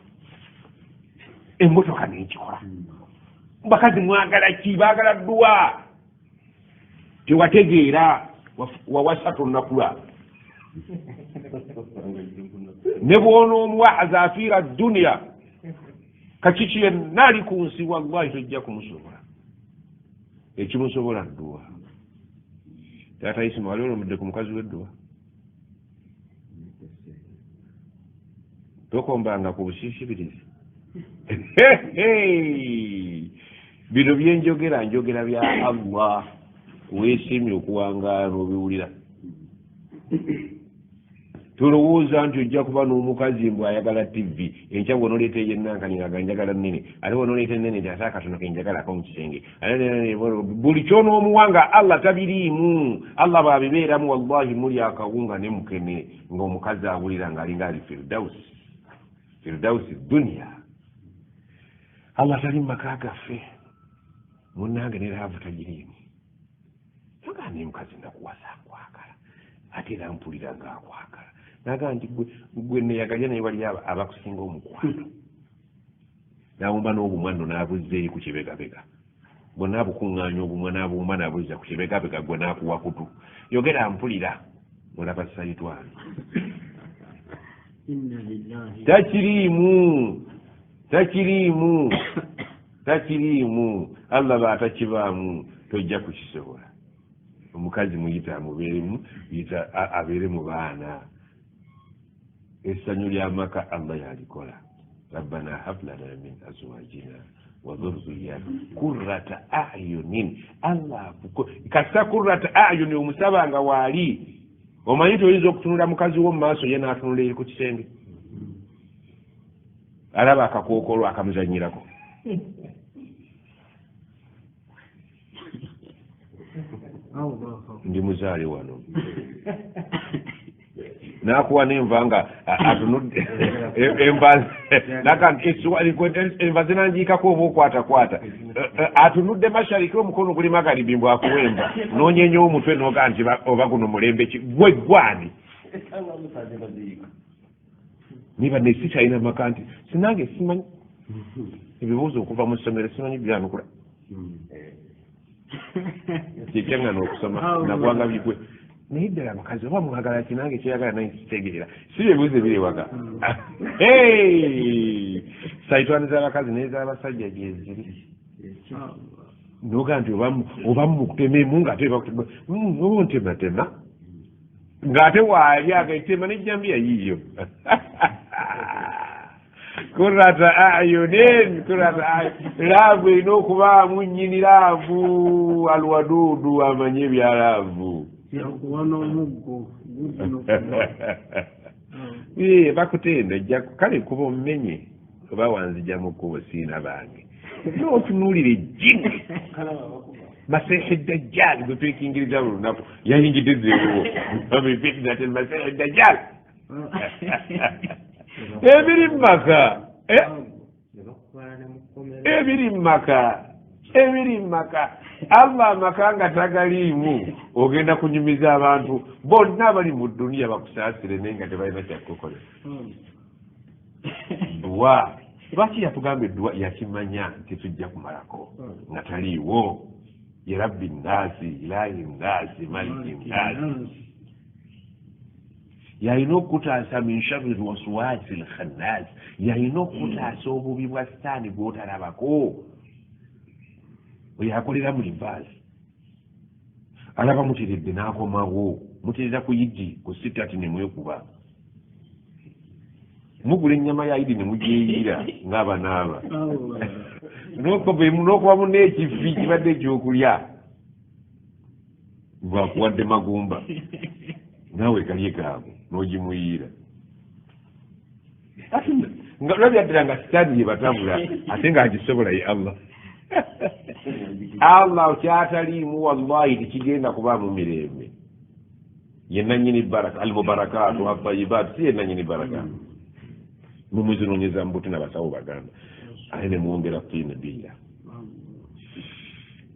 emmotoka nenkikola bakazi mwagala ki baagala dduwa tewategeera wawasa tonnakula ne bw'onoomuwa azafiira duniya kakiki yenna ali ku nsi wallahi tojja kumusobola ekimusobola dduwa taata Isima wali olomudde ku mukazi w'edduwa tokombanga ku busiisibirizi bino byenjogera njogera bya Allah weesiimye okuwangaala n'obiwulira tolowooza nti ojja kuba n'omukazi mbw ayagala TV enkya bw'onooleeta eyennankani nga njagala nnene ate bw'onooleeta ennene nti ate akatono ke njagalako mu kisenge buli kyonoomuwa nga Allah tabiriimu Allah baabibeeramu wallahi muli akawunga ne mukene ng'omukazi awulira ng'alinga ali firdausi duniya Allah tali mu maka gaffe munnange ne laavu tagiriimu yoga ne mukazi nakuwasa akwagala ate era mpulira ng'akwagala naga nti gwe neyagalya naye wali abakusinga omukwano nawumba n'obumwa nno n'abuzzeeri ku kibegabega bonna abukuŋŋaanya obumwa n'abuwumba n'abuzza ku kibegabega gwe n'akuwa kutu yogera mpulira mulaba sayitwani takiriimu Allah baatakibaamu tojja kukisobola omukazi muyita amubeeremu yita abeere mu baana essanyu ly'amaka Allah yalikola rabbana hablana min azwajina wa dhurriyyatina qurrata a'yunin Allah kasa qurrata a'yunin omusabanga waali omanyi toyinza okutunula mukazi wo mu maaso ye n'atunula eri ku kisenge alaba akakookolo akamuzanyirako ndi muzaale wano nakuwa n'enva nga atunudde enva zinanjiikako oba okwatakwata atunudde mashariki omukono guli magalibi mbw akuwemba nonyenya omutwe noga nti oba guno mulembe ki gwe gwani niba nesikyalina maka nti sinange simanyi ebibuuzo okuva mu ssomero simanyi byanukula kyekyangana okusoma nagwanga bigwe naye ddala abakazi oba mwagala kinange kyeyagala naye kitegeera si byebuuzo ebiriwaga sayitwani z'abakazi n'ez'abasajja gyeziri noga nti oba mukutememu ng'ate oba ntematema ng'ate waali agaitema n'ejjambiya yiiyo kurata ayunin laavu erina okubaamu nnyini laavu alwaduudu amanye ebya laavu bakutenda kale kuba omumenye oba wanzija mu kkubo siina bange n'otunuulira ejjini masihi dajjal gwe twekingiriza buli lunaku yayingidde zeewo masihi dajjal ebiri mu maka ebiri mu maka allah amaka nga tagaliimu ogenda kunyumiza abantu bonna abali mu duniya bakusaasire naye nga tebalina kyakukolera dduwa lwaki yatugamba edduwa yakimanya nti tujja kumalako nga taliiwo ye rabbi nnaasi ilahi nnaasi maliki nnaasi yalina okutaasa min sharri lwaswasi lkhannas yalina okutaasa obubi bwa sitaani bwotalabako oyakolera mu livaasi alaba muteredde n'akomawo muterera ku yidi ku sitati nemwekuba mugula ennyama ya yidi nemugyeyiira ng'abanaaba n'okuba mu n'ekifi kibadde ekyokulya ng'akuwadde magumba naawe kalye kaago n'ogimuyiira nga olabyaddira nga sitaani ye batambula ate ng'agisobola ye allah allah kyataliimu wallahi tekigenda kubaamu mirembe ye nannyini baraka almubarakaatu atayibaatu si ye nannyini baraka mumuzinoonyeza mbuti n'abasawo baganda aye ne mwongera kutiina biira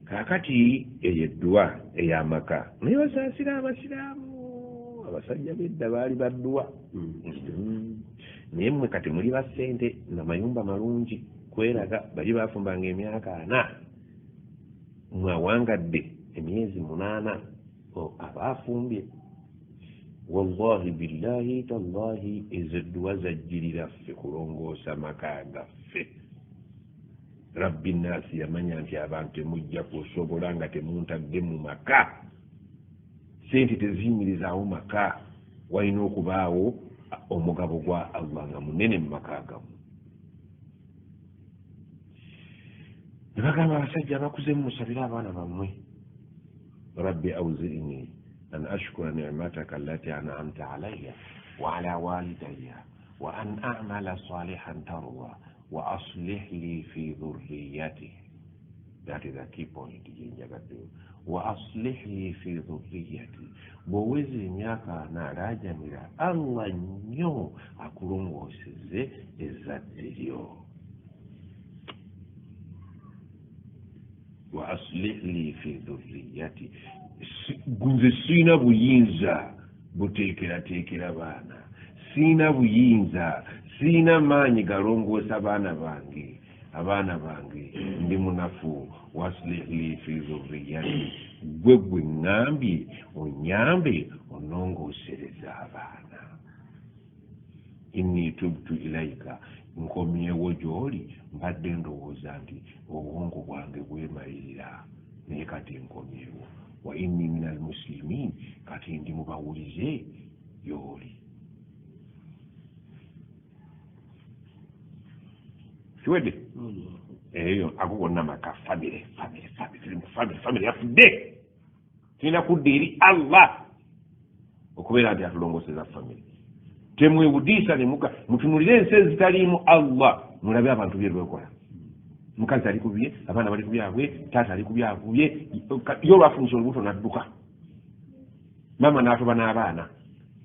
kaakati eyo eddwa ey'amaka naye basaasira abasiraamu abasajja b'edda baali badduwa naye mmwe kati muli ba ssente namayumba malungi kweraga bali bafumbanga emyaka 4 mwawangadde emyezi 8 abaafumbye wallahi billahi tallahi ezo edduwa zajjirira ffe kulongoosa maka gaffe rabbi nnaasi yamanya nti abantu temujja kusobola nga temuntadde mu maka sente teziyimirizaawo maka walina okubaawo omugabo gwa allah nga munene mu maka gamu ne bagamba abasajja abakuzemu musabire abaana bammwe rabbi awzi'ni an ashkura ni'mataka allati an'amta alayya wa ala walidayya wa an a'mala salihan tarda wa aslih li fi dhurriyyati. That is a key point yenjagaddeyo. Wa aslih li fi dhurriyyati. Bw'oweza emyaka n'alaajamira allah nnyo akulongooseze ezzadde lyo. Wa aslih li fi dhurriyyati. Nze siina buyinza buteekerateekera baana, siina buyinza, siina maanyi galongoosa abaana bange ndi munafu. Wa aslih li fi dhurriyyati. Gwe ŋŋambye onyambe onongoosereza abaana. Inni tubtu ilayka, nkomyewo gy'oli mbadde ndowooza nti obwongo bwange bwemalirira naye kati nkomyewo. Wa inni minal muslimin, kati ndi mubawulize gy'oli. Kiwedde eyo ago gonna maka famire yafudde. Tulina kudda eri allah okubeera nti atulongooseza famire. Temwebudiisa ne mutunulire ensi ezitaliimu allah, mulabe abantu bye lwekola. Mukazi ali ku bye, abaana bali ku byabwe, taata ali ku byabwe, yo lwafunisa olubuto n'adduka. Maama n'atoba n'abaana.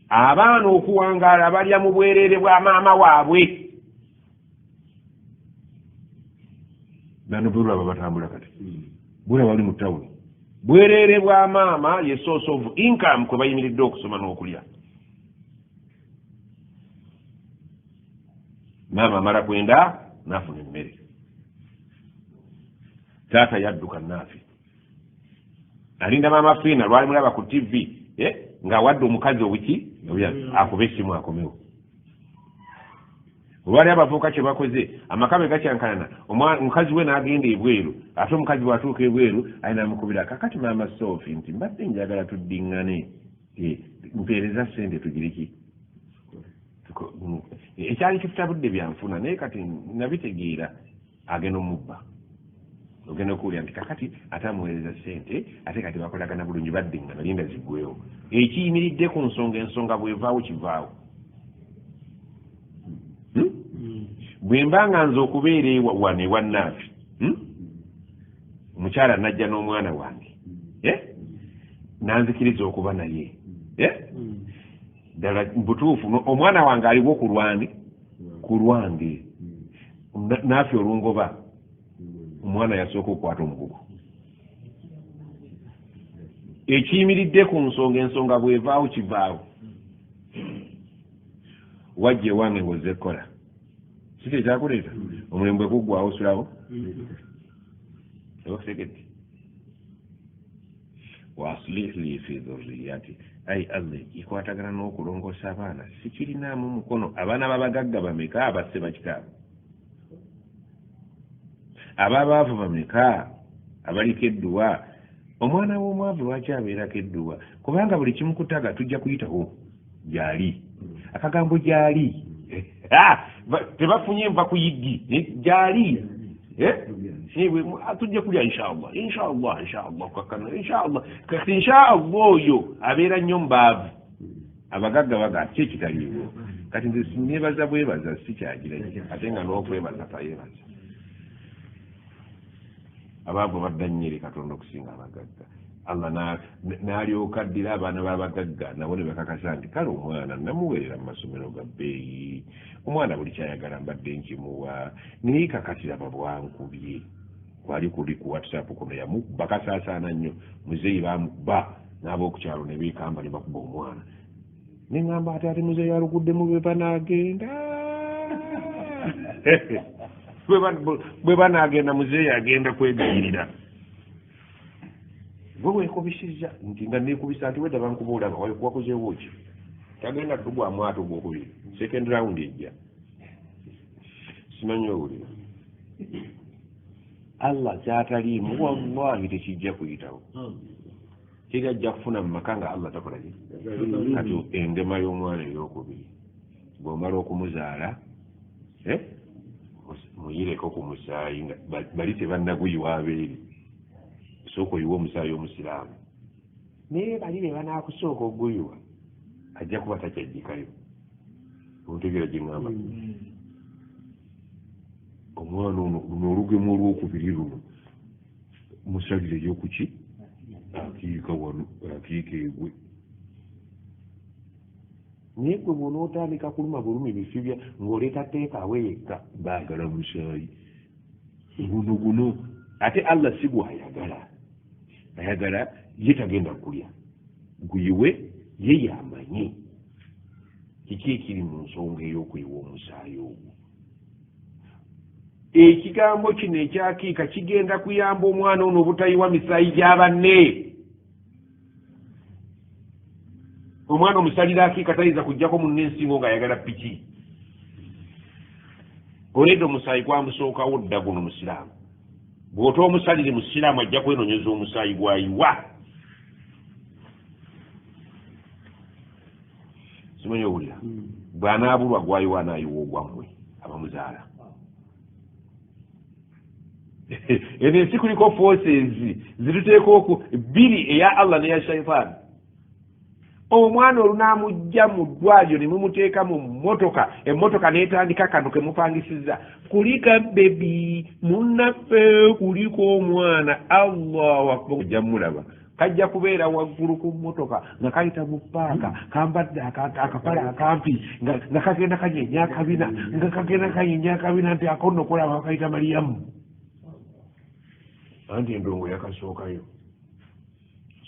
Abaana okuwangaala balya mu bwereere bwa maama waabwe. Bano bwe lwaba batambula kati. Bwe bali mu tawuni. Bwereere bwa maama ye source of income kwe bayimiridde okusoma n'okulya. Maama amala kwenda n'afuna emmere. Taata yadduka naafi. Alinda maama fiina lwali mulaba ku TV ng'awadde omukazi owiki akuba essimu akomewo. Olwali abavubuka kye bakoze amaka be gakyankalana, omukazi we n'agenda ebweru, ate omukazi bw'atuuka ebweru alina amukubira kakati maama Sofi nti mbadde njagala tuddiŋŋane, mpeereza ssente tugiriki. Ekyali kifutabudde byanfuna naye kati nabitegeera agenda omubba. Ogenda okuwulira nti kakati ate amuweereza ssente ate kati bakolagana bulungi baddiŋŋana linda ziggwewo. Ekiyimiridde ku ensonga bw'evaawo kivaawo. bwe mba nga nze okubeera wano ewannaafi omukyala najja n'omwana wange nanzikiriza okuba naye ddala butuufu omwana wange aliwo ku lwange naafi olungoba omwana yasooka okukwata omugugu ekiyimiridde ku ensonga bwevaawo kivaawo wajja ewange ng'ozze kukola si kyekyakuleeta omulimu bwe guggwawo osulawo obakutegedde waaslih li fi dhurriyati ai allah ikwatagana n'okulongoosa abaana sikirinaamu mukono abaana babagagga bameka abasse bakitaabo ababaavu bameka abaliko edduwa omwana w'omwavu lwaki abeerako edduwa kubanga buli kimu kutaga tujja kuyitawo gyali akagambo gyali tebafunye nva ku yiggi gyali tujja kulya inshallah kakano inshallah kati inshallah oyo abeera nnyo mbaavu abagagga baga ki ekitaliiwo kati nze nebaza bwebaza sikyagira ate nga n'okwebaza tayebaza abaavu badda nnyeri katonda okusinga abagagga allah n'alyoka addira abaana b'abagagga nabo ne bakakasa nti kale omwana namuweerera mu masomero ga bbeeyi omwana buli kyayagala mbadde nkimuwa naye kakatira babwankubye kwali kuli ku whatsapp kuno bakasaasaana nnyo muzeeyi bamukuba n'ab'okukyalo ne beekamba ne bakuba omwana ne ŋŋamba ate ate muzeeyi aluguddemu bwe banaagenda bwe banaagenda muzeeyi agenda kwegayirira gwe weekubisizza nti nga neekubisa nti wedda bankubuulanga wakozeewo ki tagenda tugwamu ate ogwokubiri second round ejja simanyi owulira allah kyataliimu wallahi tekijja kuyitawo kigajja kufuna mu maka nga allah takolaki kati engema y'omwana ey'okubiri bw'omala okumuzaala muyireko ku musaayi nga bali tebannaguyiwa abeeri sooka oyiwa omusaayi omusiraamu naye bali be banaakusooka oguyiwa ajja kuba takyajjikayo ontegera gye ŋŋamba omwana ono luno olugemu olwokubiri luno musalireyo ku ki akiika wano akiika egwe naye gwe bw'onootandika kuluma bulumi bifibya ng'oleeta teekaawe yekka baagala musaayi guno ate allah si gwayagala ayagala ye tagenda kulya guyiwe ye yamanyi kiki ekiri mu nsonga ey'okuyiwa omusaayi ogwo ekigambo kino ekyakiika kigenda kuyamba omwana ono obutayiwa misaayi gya banne omwana omusalira akiika tayinza kujjako munne ensingo ng'ayagala piki oleedde omusaayi gwamusookawo dda guno musiraamu bw'ota omusalire mu siraamu ajja kwenonyeza omusaayi gwayiwa simanyi owulira bw'anaabulwa gwayiwa anaayiwa ogwammwe abamuzaala eno ensi kuliko forces zituteeka bbiri eya allah neya shaitaani omwana olunaamujja mu ddwaliro ne mumuteeka mu mmotoka emmotoka neetandika kano ke mupangisiza kulika bebi munnaffe kuliko omwana allahu akbar ojja mulaba kajja kubeera waggulu ku mmotoka nga kayita mu paaka kambadde akapale akampi nga kagenda kanyenya akabina nga kagenda kanyenya akabina nti akono okulaba kayita mariyamu anti endongo yakasookayo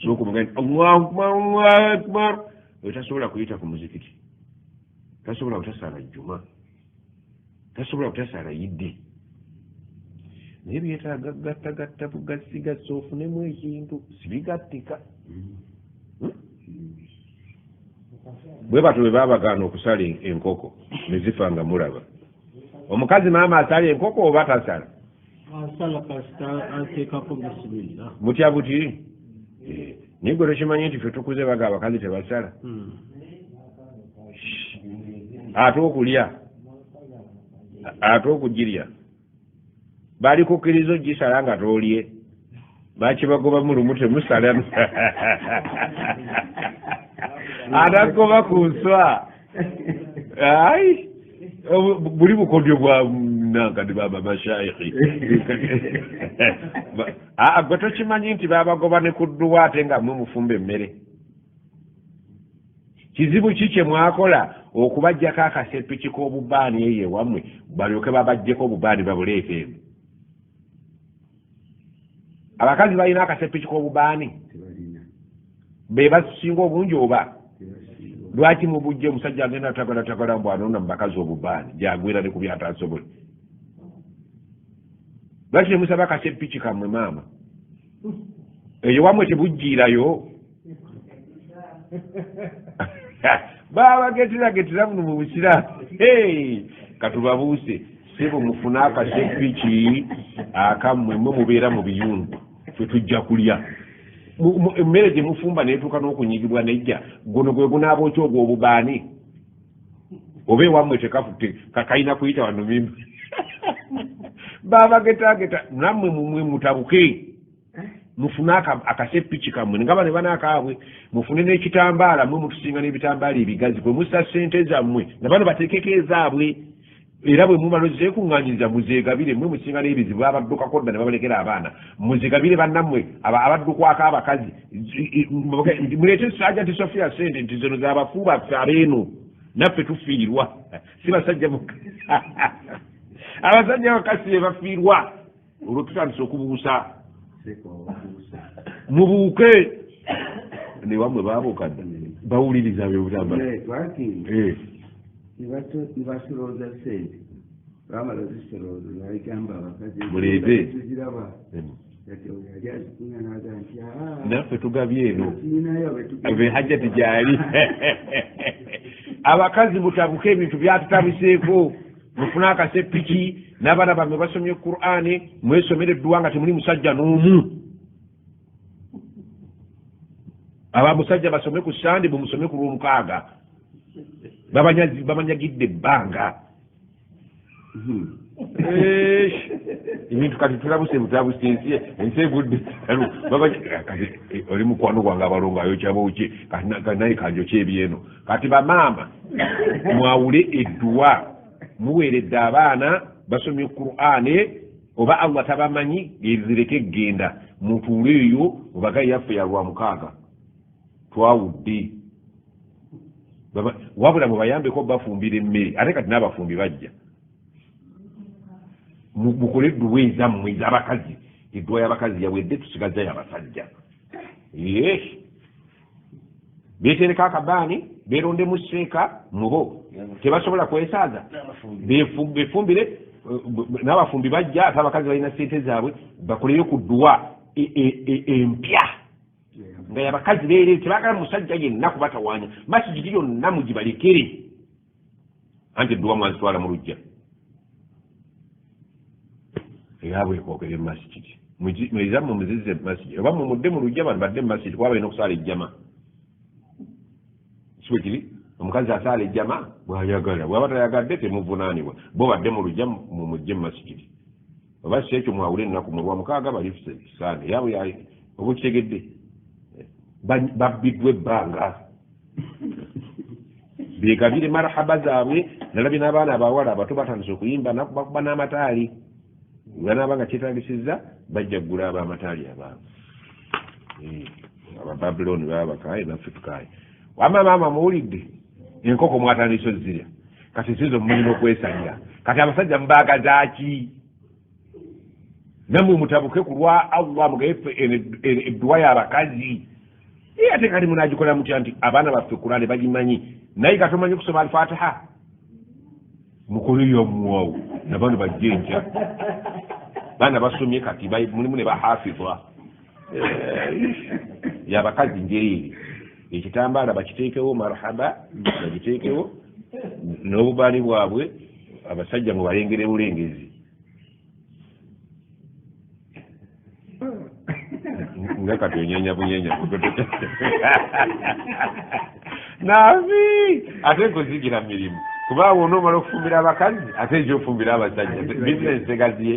sooka omugani allahu akbar tasobola kuyita ku muzikiti tasobola butasaala jjuma tasobola butasaala yidde naye byetaaga gattagatta bugasigasa ofunemu ekintu sibigattika bwe bato bwe baabagaana okusala enkoko ne zifa nga mulaba omukazi maama asala enkoko oba tasala mutya buti naye gwe tokimanyi nti ffe tukuze baga abakazi tebasala ate okulya ate okugirya bali kukkiriza ogisala nga toolye bakibagoba mu lumu temusala atagoba ku nswa ai buli bukodyo bwa nankadi baba mashayikhi gwe tokimanyi nti babagoba ne ku dduwa ate nga mwe mufumba emmere kizibu ki kye mwakola okubajjako akasepiki k'obubaani eyo ewammwe balyoke babajjeko obubaani babuleeta eno abakazi balina akasepiki k'obubaani be basinga obungi oba lwaki mubujje omusajja agenda tagala mbu anona mu bakazi obubaani gyagwera ne ku byatasobole lwaki nemusaba akasepiki kammwe maama eyo wamwe tebugjiirayo babageteragetera muno mu busiraamu katubabuuse sebo mufune akasepiki akammwe mwe mubeera mu biyungu ffe tujja kulya emmere gye mufumba neetuuka n'okunyigibwa nejja guno gwe gunaaba otya ogwo obubaani oba ewammwe tekafutte kakayina kuyita wano mimba babagetageta nammwe mumwe mutabuke mufune akasepiki kammwe ngaba ne banaakaabwe mufune n'ekitambaala mwe mutusinga n'ebitambaala ebigazi bwe mussa ssente zammwe nabano bateekeko ezaabwe era bwe mumala zeekuŋŋaanyiriza muzeegabire mwe musinga n'ebizibu abaddukako dda ne babalekera abaana muzeegabire bannammwe abaddukwako abakazi muleete Sajjati Sofiya sente nti zino z'abafu baffe abeeno naffe tufiirwa si basajja abasajja bakasi be bafiirwa olwo tutandise okubuusa mubuuke ne wamwe baabuuka dda bawuliriza byobutambala nibasorooza sente bamala zisorooza naligamba abakazi muleete yali azikunya naga nti naffe tugabye eno be Hajjati gyali abakazi mutabuke ebintu byatutabiseeko mufune akasepiki n'abaana bammwe basomye Qur'ani mwesomere edduwa nga temuli musajja n'omu abamusajja basome ku Sande bumusome ku Lwomukaaga babanyagidde ebbanga ebintu kati tulabuse butabuse ensi egudde oli mukwano gwange abalongo ayokyaboki naye kanjokye ebyeno kati bamaama mwawule edduwa muweeredde abaana basomye Qur'ani oba Allah tabamanyi gezireke genda mutuule eyo obagayi yaffe ya Lwamukaaga twawudde wabula mubayambeko bafumbira emmere ate kati n'abafumbi bajja mukole edduwa ezammwe ez'abakazi edduwa y'abakazi yawedde tusigazayo abasajja beetereka akabaani beeronde mu seeka mubo tebasobola kwesaaza befumbire n'abafumbi bajja ate abakazi balina sente zaabwe bakoleyo ku dduwa empya nga yabakazi beere tebagala musajja yenna kubatawaanya masigiri yonna mugibalekere anti edduwa mwazitwala mu lujja eyabwe kwogere mu masigiri mwezammwe muzize masigiri oba mumudde mu lujja bano badde mu masigiri kuba balina okusaala ejjama siwe kiri omukazi asaala ejjama bw'ayagala bw'aba tayagadde temuvunaanibwa bo badde mu lujja mumujje mu masigiri oba si ekyo mwawule ennaku mu Lwamukaaga bali Sande yaabwe oba kitegedde babbiddwa ebbanga beegabire marahaba zaabwe nalabye n'abaana abawala abato batandise okuyimba nakubakuba n'amataali banaaba nga kyetagisizza bajja ggula ab'amataali abaabwe abababulooni baba bakaaye naffe tukaaye wama maama muwulidde enkoko mwatandise ozzirya kati sizo mulina okwesalira kati abasajja mubaagazaaki nammwe mutabuke ku lwa Allah mugayeffe edduwa y'abakazi ate kati munagikola mutya nti abaana baffe Qur'ani bagimanyi naye katomanyi kusoma Al-Fatiha mukole yomuwawu nabano bajje enkya baana basomye kati mulimu ne bahafizwa y'abakazi njeeri ekitambaala bakiteekewo marhaba bagiteekewo n'obubaani bwabwe abasajja mubalengere bulengezi nga kati onyenya bunyenya nabi ate nkozigira mirimu kuba wonoomala okufumbira abakazi ate ekyofumbira abasajja bizinesi egaziye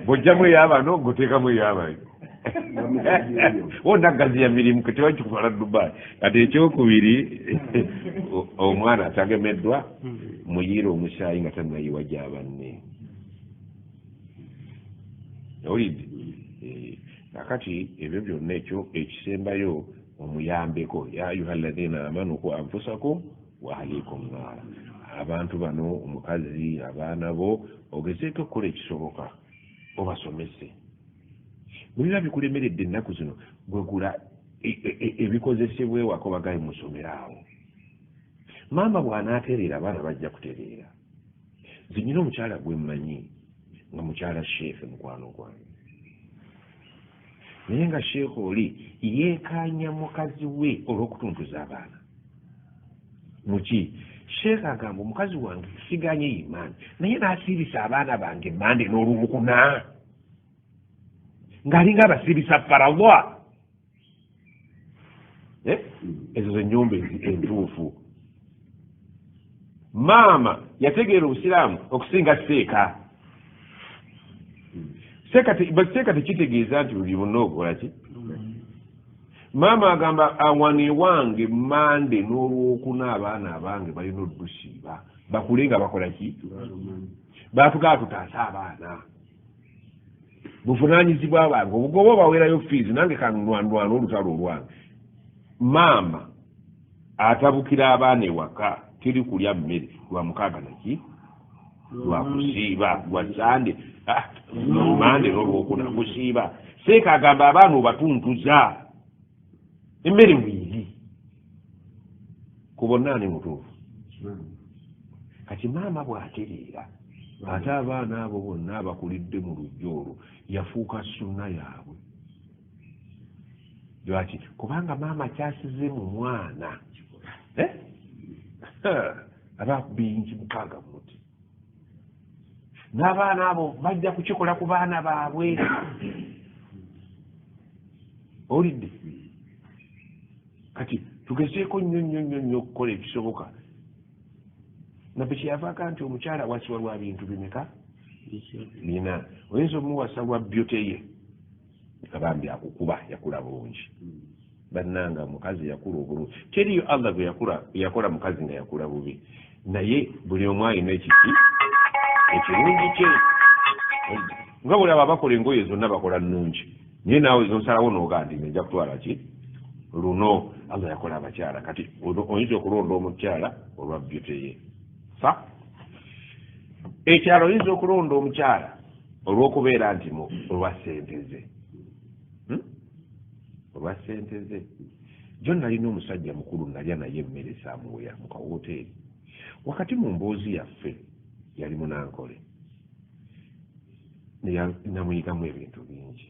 bw'ojjamu ey'abano ng'oteekamu ey'abayo onagaziya mirimu ketewakikutwala Dubai kati ekyokubiri omwana atagemeddwa muyiira omusaayi nga tannayiwa gyabanne olidde kakati ebyo byonna ekyo ekisembayo omuyambeko ya ayuha alladhina amanu ku anfusakum wa ahlikum naara abantu bano omukazi abaana bo ogezeeko okukola ekisoboka obasomese mulira bikulemeredde ennaku zino gwegula ebikozesebwa ewaka bagaye musomero awo maama bw'anaatereera abaana bajja kutereera nze nyina omukyala gwe mmanyi nga mukyala sheefe mukwano gwange naye nga sheekhe oli yeekaanya mukazi we olw'okutuntuza abaana muki sheekhe agamba omukazi wange tusiganye imaani naye n'asiibisa abaana bange mande n'olwokuna ng'alinga abasiibisa faradwa ezo ze nnyumba entuufu maama yategeera obusiraamu okusinga seeka seeka tekitegeeza nti buli bonna okola ki maama agamba awani wange mande n'olwokuna abaana abange balina odusiiba bakule nga bakola ki baatugaa tutaasa abaana buvunaanyizibwa bange obugoba obawerayo fiizi nange kanwanwana olutalo olwange maama atabukira abaana ewaka teri kulya mmere lwa mukaaga naki lwakusiiba lwasande mande n'olwokuna kusiiba seeka agamba abaana obatuntuza emmere mwiri ku bonnaani mutuufu kati maama bw'atereera ate abaana abo bonna abakulidde mu lujja olwo yafuuka sunna yaabwe lwaki kubanga maama kyasize mu mwana aba bingi mukaaga muti n'abaana abo bajja kukikola ku baana baabwe olidde kati tugezeeko nnyo okukola ekisoboka nabbe kyeyavaaka nti omukyala awasibwa lwa bintu bimeka bina oyinza omuwasa lwa byote ye abambi akukuba yakula bulungi bannanga mukazi yakula obulungi teriyo allah gwe yakola mukazi nga yakula bubi naye buli omu alina ekiki ekirungi kye nga buli abo abakola engoye zonna bakola nnungi naye naawe zonsalawo n'ogandi nejja kutwala ki luno allah yakola abakyala kati oyinza okulonda omukyala olwa byote ye sa ekyalo oyinza okulonda omukyala olw'okubeera nti olwa ssente ze olwa ssente ze jo nalina omusajja mukulu nalya naye emmere saamuweya mu kawoteeri wakati mu mboozi yaffe yali munankole namuyigamu ebintu bingi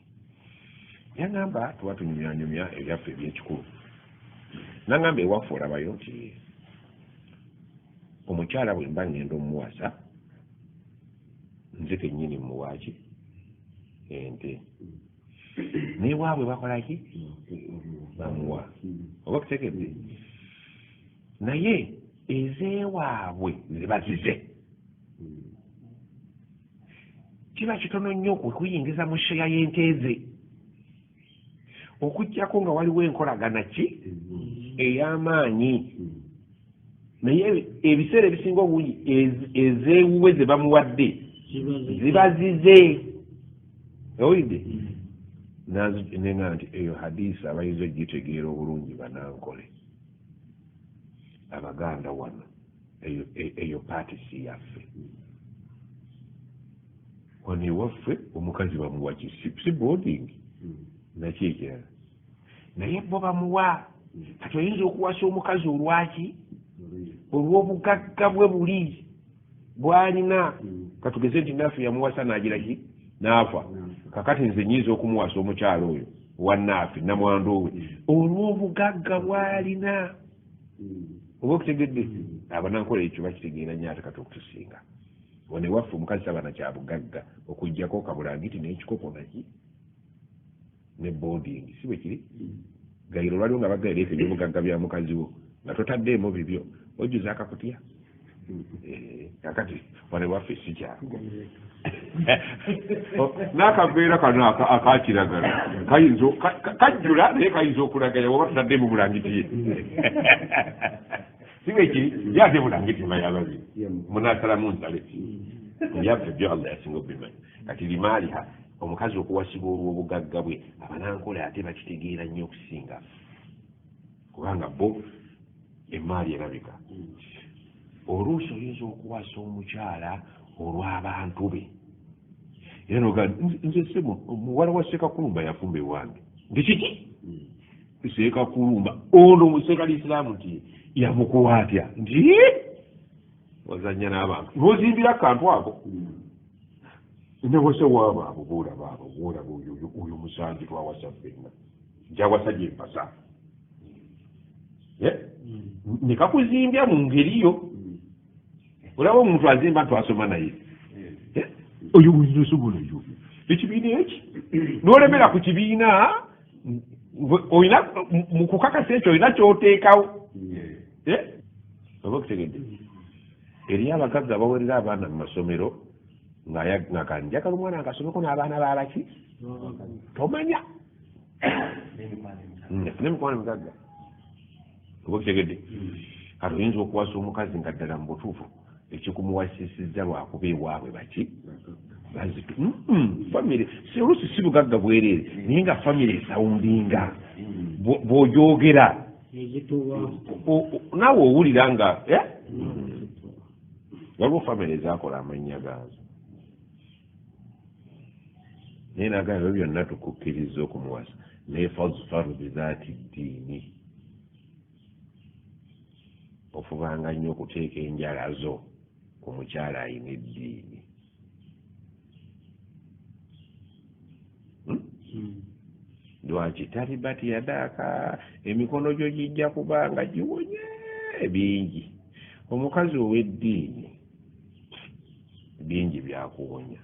yaŋŋamba tuba tunyumyanyumya ebyaffe ebyekikulu naŋŋamba ewaffe olabayo nti omukyala bwe mba ngenda omuwasa nze kennyini muwaaki ente newaabwe bakolaki bamuwa oba kutegedde naye ezeewaabwe zibazize kiba kitono nnyo okuyingiza mu sheya y'ente ze okujjako nga waliwo enkolagana ki ey'amaanyi naye ebiseera ebisinga obungi ezeewuwe ze bamuwadde zibazize owulidde nenga nti eyo hadisi abayinza ogitegeera obulungi banankole abaganda wano eyo paatisi yaffe wano ewaffe omukazi bamuwa si boarding naki ekirala naye bo bamuwa kati oyinza okuwasa omukazi olwaki olw'obugagga bwe buli bw'alina katugeze nti naffe yamuwasa n'agiraki n'afa kakati nze nyinza okumuwasa omukyalo oyo wannaffe namwandu we olw'obugagga bw'alina oba okutegedde abanankola ekyo bakitegeera nnyo ate kati okutusinga wane waffe omukazi sabana kya bugagga okujjako kabulangiti n'ekikopo naki ne boarding si bwe kiri gayiro lwaliwo nga bagayireeko ebyobugagga bya mukazi wo nga totaddeemu bibyo ojjuza akakutya kakati wane waffe si kyako n'akaveera kano akakiragala kajjula naye kayinza okulagala oba tutadde mu bulangiti ye sibe ekiri yate bulangiti mayababiri munasalamu nsale ebyaffe byo allah yasinga obimanyi kati limaaliha omukazi okuwasibwa olw'obugagga bwe abanankola ate bakitegeera nnyo okusinga kubanga bo emaali erabika oluusi oyinza okuwasa omukyala olw'abantu be era noga nze sebo muwala wa Sekakulumba yafumba ewange ndi kiki Sekakulumba ono musekalisiraamu nti yamukuwa atya nti wazanya n'abantu nozimbira akantu ako newase waaba abo boolaba oyo musanji twawasa ffenna gyawasa gye mpasa nekakuzimbya mu ngeriyo olaba omuntu azimba twasoma naye oyo winsobola yo ekibiina eki n'olemera ku kibiina olina mu kukakasa ekyo olina kyoteekawo oba okutegedde eriyo abagagga bawerera abaana mu masomero ng'akandi njagala omwana akasomeko n'abaana baalaki tomanya n'emikwano emigagga oba okutegedde kati oyinza okuwasa omukazi nga ddala mu butuufu ekikumuwasisizza lwakuba ewaabwe baki bazitu famire oluusi si bugagga bwereere naye nga famire esawundinga bw'ogyogera naawe owulira nga waliwo famire ezaakola amannya gaazo naye nagamba ebyo byonna tukukkiriza okumuwasa naye fazfaru bizaati ddiini ofubanga nnyo okuteeka enjala zo ku mukyala ayina eddiini lwaki talibati yadaaka emikono gyo gijja kubanga giwonye bingi omukazi ow'eddiini bingi byakuwonya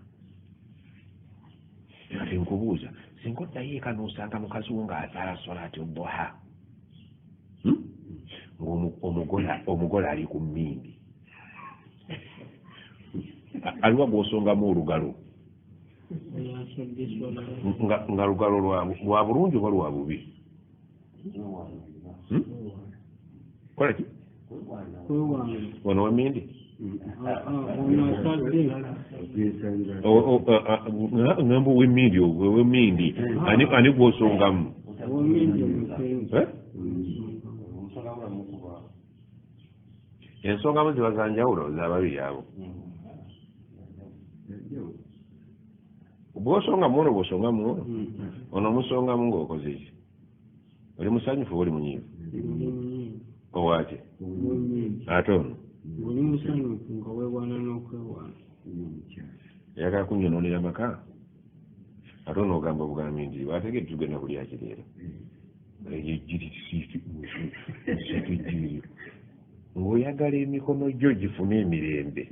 kati nkubuuza singa oddayo eka n'osanga mukazi wo ng'azaala solati odduha omugole ali ku mmindi aliwa gw'osongamu olugalo nga lugalo lwa bulungi oba lwa bubi kola ki ono wemindi ngamba wemindi wemindi ani gw'osongamu ensongamu ziba za njawulo z'ababiri abo bw'osongamu ono bw'osongamu ono ono musongamu ng'okoze ki oli musanyufu oli munyiivu owaaki ate ono yagala kunyonoonera maka ate ono ogamba bugambi nti bategedde tugenda kulya kireero ng'oyagala emikono gyo gifune emirembe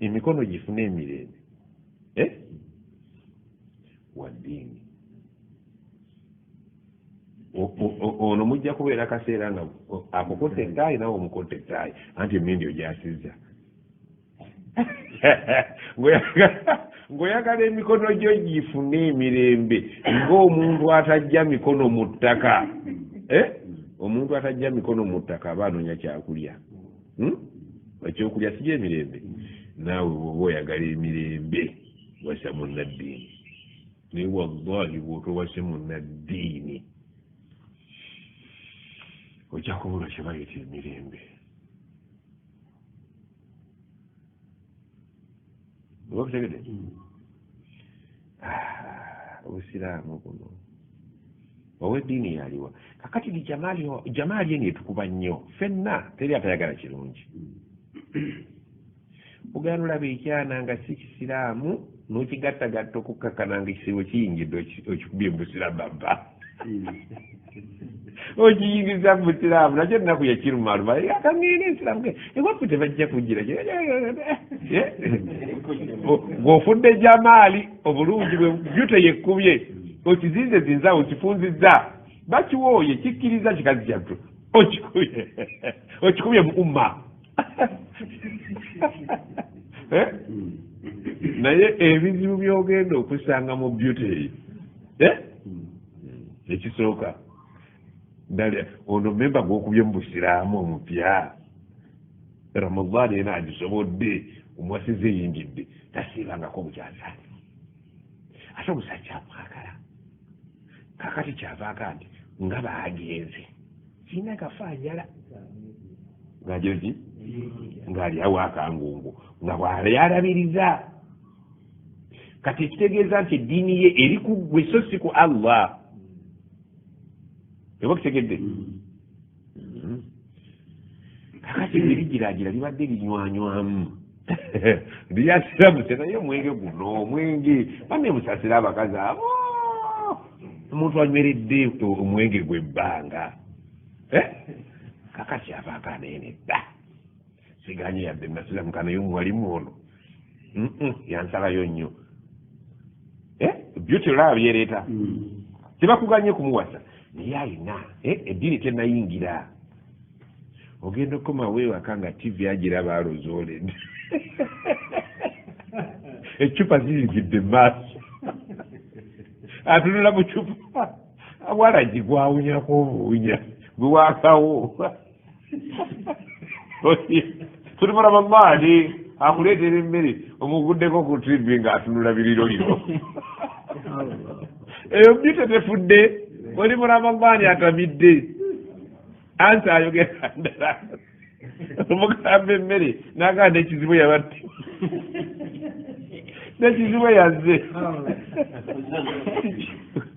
emikono gifune emirembe waddiini ono mujja kubeera akaseera nga akukotta ettaayi nawe omukotta ettaayi anti emindi ogyasizza ng'oyagala emikono gyo gifune emirembe ng'omuntu atajja mikono mu ttaka omuntu atajja mikono mu ttaka aba anoonya kyakulya ekyokulya si gyemirembe naawe bwoba oyagala emirembe wasa munnaddiini naye wallahi bw'otowase munnaddiini ojja kubula kye bayita emirembe oba kutegedde obusiraamu buno ow'eddiini yaliwa kakati di jamaali eni etukuba nnyo ffenna teri atayagala kirungi ogenda olaba ekyana nga si kisiraamu n'okigattagatta okukkakana nga ekisibo kiyingidde okikubye mu busiraamu baba okiyingiza mu busiraamu nakyo ennaku yakirumaluma akangenda ensiraamu ewaffe tebajja kugira ng'ofudde jamaali obulungi bwe jute yekkubye okizinze zinzaawo okifunzizza bakiwooye kikkiriza kikazi kyattu okikubye mu umma naye ebizibu byogenda okusanga mu beauty ekisooka ddala ono memba gw'okubye mu busiraamu omupya Ramadan ena agisobodde omuwasize eyingidde tasiibangako bukyasaani ate omusajja amwagala kakati kyavaaka nti nga baagenze kiina kafaanjala ngaajoki ng'alyawo akangungu nga bw'alyalabiriza kati ekitegeeza nti eddiini ye eri ku ggwe so si ku Allah eba kitegedde kakati ebirigiraagira libadde linywanywamu lyasiramuse naye omwenge guno omwenge bane musasira abakazi abo omuntu anyweredde omwenge gw'ebbanga kakati avaaka neenedda siganye yadde nasiramuka naye omuwalimu ono yansalayo nnyo beauty olaba byereeta tebakuganye kumuwasa naye ayina eddiini tenayingira ogenda okukoma weewaka nga tv agiraba alozooledde ecupa ziyingidde maaso atunula mu cupa awalagi gwawunyako obuwunya bwewakawo tuli mu Ramadani akuleetera emmere omuguddeko ku tv ng'atunula biriro lino eyo byute tefudde oli mu Ramadani atamidde anti ayogera ndala omugamba emmere n'agamba ekizibu yabadde n'ekizibu yazze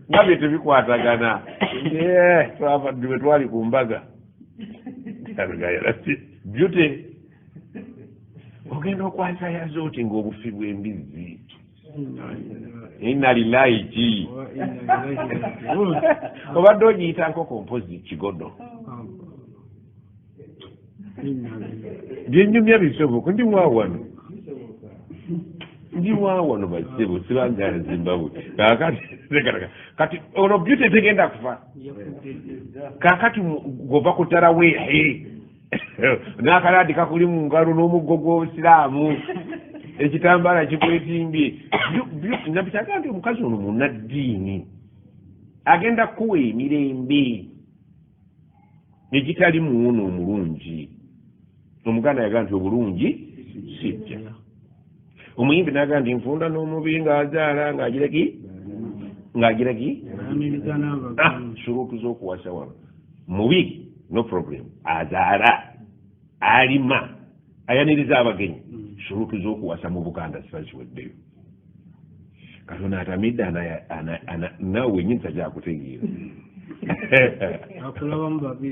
nga bye tebikwatagana bwe twali ku mbaga byute ogenda okwansayaza oti ng'obufi bw'embizzi inna lillahi ki obadde ogiyita nkoko mpozi kigodo byenyumya bisoboka ndi waawano basebo sibangala Zimbabwe kati ono byute tegenda kufa kakati gova kutaraweehe n'akalaadi kakuli mu ngalo n'omuggo gw'obusiraamu ekitambaala kikwetimbye nabitaga nti omukazi ono munnaddiini agenda kuwa emirembe egitali muwuno omulungi omuganda yaga nti obulungi sijja omuyimbi naga nti nfunda n'omubi ng'azaala ng'agira ki suruutu z'okuwasa wano mubi no problem azaala alima ayaniriza abagenyi suruutu z'okuwasa mu Buganda zibaziweddeyo katona atamidde naawe wenyini tajakutegeera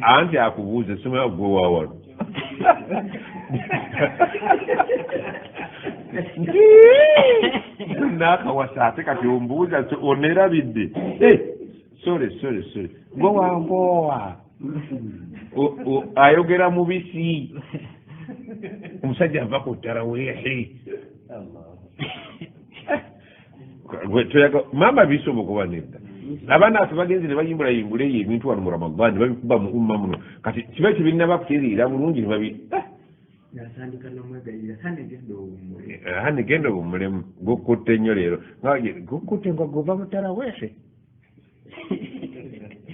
anti akubuuze somera gwe waawano nakawasa ate kati ombuuza onerabidde sore gwe wambowa ayogera mubisi omusajja ava ku ttaraweehi mama bisoboka oba nedda abaana afe bagenzi ne bayimbulayimbula eyo ebintu wano mu Ramadani ne babikuba mu umma muno kati kiba kibirina bakutereera bulungi ne babi hani genda obumulemu gukutte nnyo leero gukutte nga gova mu ttaraweehi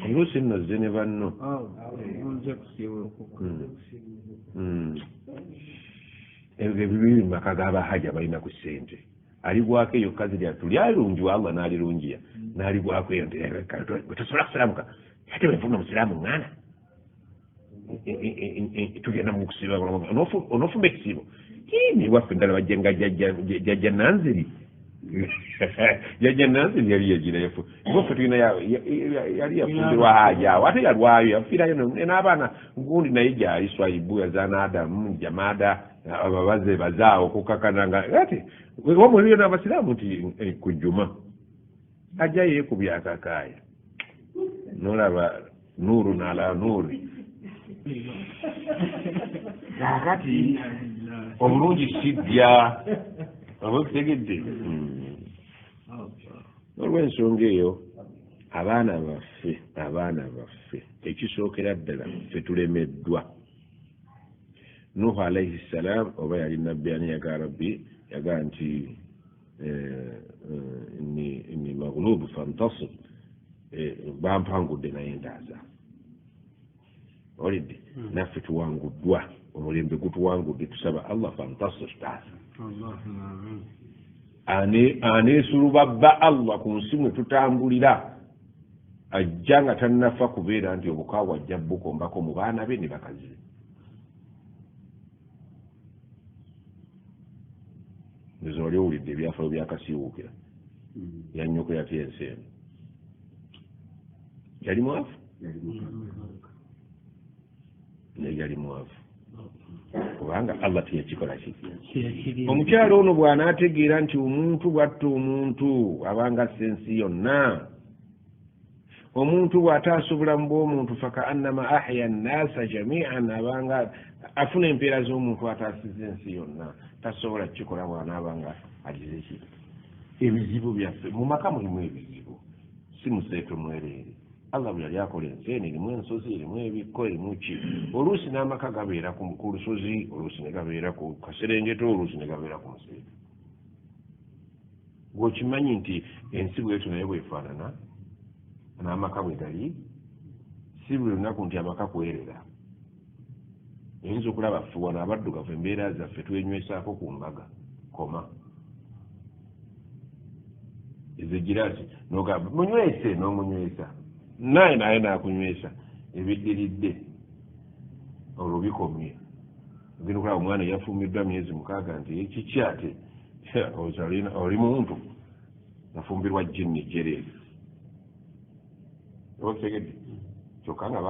oluusi nno zze ne banno ebibiri mu maka g'abahaja balina ku ssente aligwako eyo kazi lyattu lyalungiwa Allah n'alirungiya n'aligwako eyo tosobola kusalamuka ate wenfuna omusiraamu ŋŋaana tugenda mu kusiiba onofumba ekisiibo niwaffe ndala bajja nga jjajja nanziri jjajja nanziri yali yagira yafu waffe tulina yali yafumbirwa haja awo ate yalwayo yafiirayo n'abaana gundi naye gyali swaibu yazaana Adamu Jamada ababaze bazaawo kukakananga ati wamulio n'abasiraamu nti ku Juma ajja yeekubya akakaaya n'olaba nuuru n'ala nuuri kakati obulungi sijja obakutegedde olw'ensonga eyo abaana baffe ekisookera ddala ffe tulemeddwa Nuhu alayhi salam oba yali nabbi ani yaga rabbi yaga nti inni maghlubu fantasir bampangudde naye ndaaza olidde naffe tuwanguddwa omulembe gutuwangudde tusaba Allah fantasir taasa aneesulubabba Allah ku nsi mwe tutambulira ajja nga tannafa kubeera nti obukaawa ajja bukombako mu baana be ne bakazi be nzo oli owulidde ebyafalo byakasiiwuukira yannyoko yatya ensi eno yali mwavu naye yali mwavu kubanga Allah teyakikola ki omukyalo ono bw'anaategeera nti omuntu bwatta omuntu abanga sensi yonna omuntu bw'ataasa obulamu bw'omuntu fakaannama ahya nnaasa jamian abanga afuna empeera z'omuntu ataasiza ensi yonna tasobola kukikola bw'anaabanga agize ki ebizibu byaffe mu maka mulimu ebizibu si museeto mwereere Allah bwe yali akola ensi eno erimu ensozi erimu ebikko erimu ki oluusi n'amaka gabeera ku lusozi oluusi ne gabeera ku kaserengeto oluusi ne gabeera ku museeto gweokimanyi nti ensi bwetu naye bwefaanana n'amaka bwe gali si buli lunaku nti amaka kwerera oyinza okulaba ffe wano abaddugavu embeera zaffe twenywesaako ku mbaga koma ezo girasi nogamba munywese n'omunywesa naye naakunywesa ebiddiridde olwo bikomye ogenda okulaba omwana yafumiddwa myezi 6 nti kiki ate oli muntu nafumbirwa jjinni jereeri okitegedde kyokka nga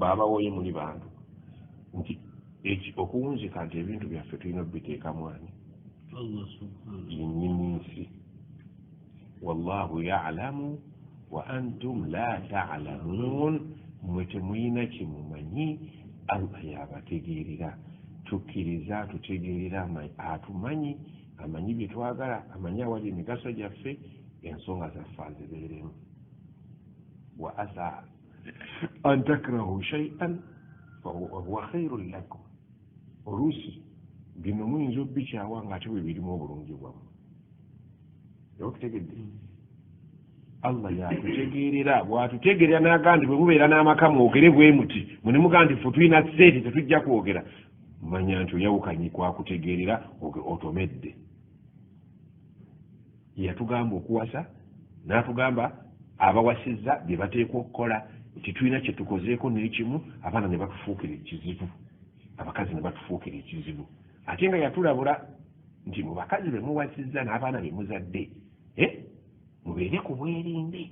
baabawoye muli bantu nti okuwunzika nti ebintu byaffe tulina obiteekamu ani yennyini nsi wallahu ya'lamu wa antum la ta'lamun mmwe temuyina kyemumanyi Allah yabategeerera tukkiriza tutegeerera atumanyi amanyi bye twagala amanyi awali emigaso gyaffe ensonga zaffe azibeeremu wa asa an takrahu shay'an fahuwa khairun lakum oluusi bino muyinza obbikyawa ng'ate bwe birimu obulungi bwammwe okutegedde Allah yatutegeerera bwatutegeerera n'agandi bwe mubeera n'amaka mwogere bwe muti mwe mugandi ffe tulina sente tetujja kwogera manya nti oyawukanyi kwakutegeerera otomedde yatugamba okuwasa n'atugamba abawasizza bye bateekwa okukola titulina kye tukozeeko n'ekimu abaana ne batufuukira ekizibu abakazi ne batufuukira ekizibu ate nga yatulabula nti mu bakazi be muwasizza n'abaana be muzadde mubeere ku bwerinde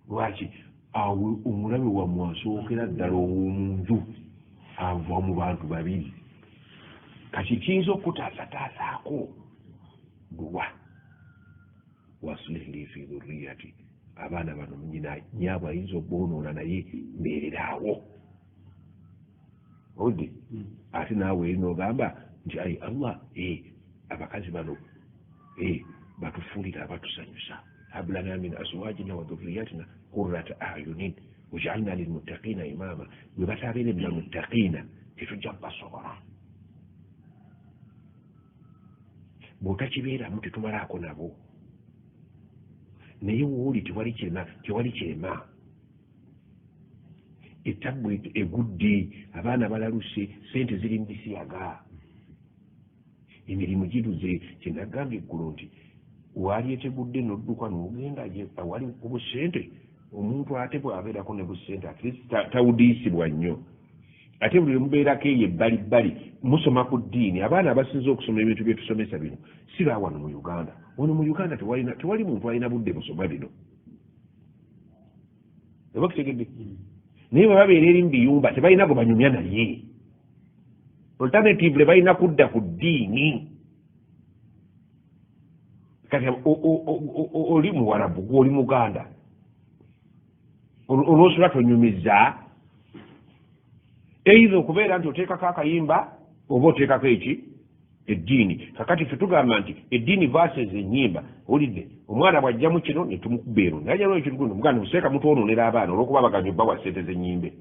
lwaki awo omulabe wammwe asookera ddala ow'omuntu ava mu bantu babiri kati kiyinza okutaasataasaako duwa wasulih li fi dhurriyati abaana bano nyina nyaabwe ayinza okwonoona naye mbeereraawo odde ate naawe eri n'ogamba nti ayi Allah abakazi bano batufuulira abatusanyusa hablana min azwajina wa dhurriyatina qurrata ayunin waj'alna lilmuttaqina imama bwe batabeere muttaqiina tetujja kubasobola bw'otakibeeramu tetumalaako nabo naye wooli tewali kirema ettabu egudde abaana balaluse sente ziri mbisiyaga emirimu giruze kyenagambye eggulu nti waali etegudde nodduka n'ogenda awali obusente omuntu ate bw'abeerako ne busente atleast tawudiisibwa nnyo ate buli mubeerako eyo ebbalibbali musoma ku ddiini abaana abasinza okusoma ebintu bye tusomesa bino si baawano mu Uganda wano mu Uganda tewali muntu alina budde busoma bino oba kitegedde naye bwe babeera eri mu biyumba tebalina gwe banyumya naye alternatively balina kudda ku ddiini kati oli muwarabu gw'oli muganda olwosula tonyumiza either okubeera nti oteekako akayimba oba oteekako eki eddiini kakati ffe tugamba nti eddiini verses ennyimba olidde omwana bw'ajjamu kino ne tumukuba ero naye ajja lwekyo tugundi muganda museeka mutwonoonera abaana olw'okuba baganya obba wa ssente z'ennyimbe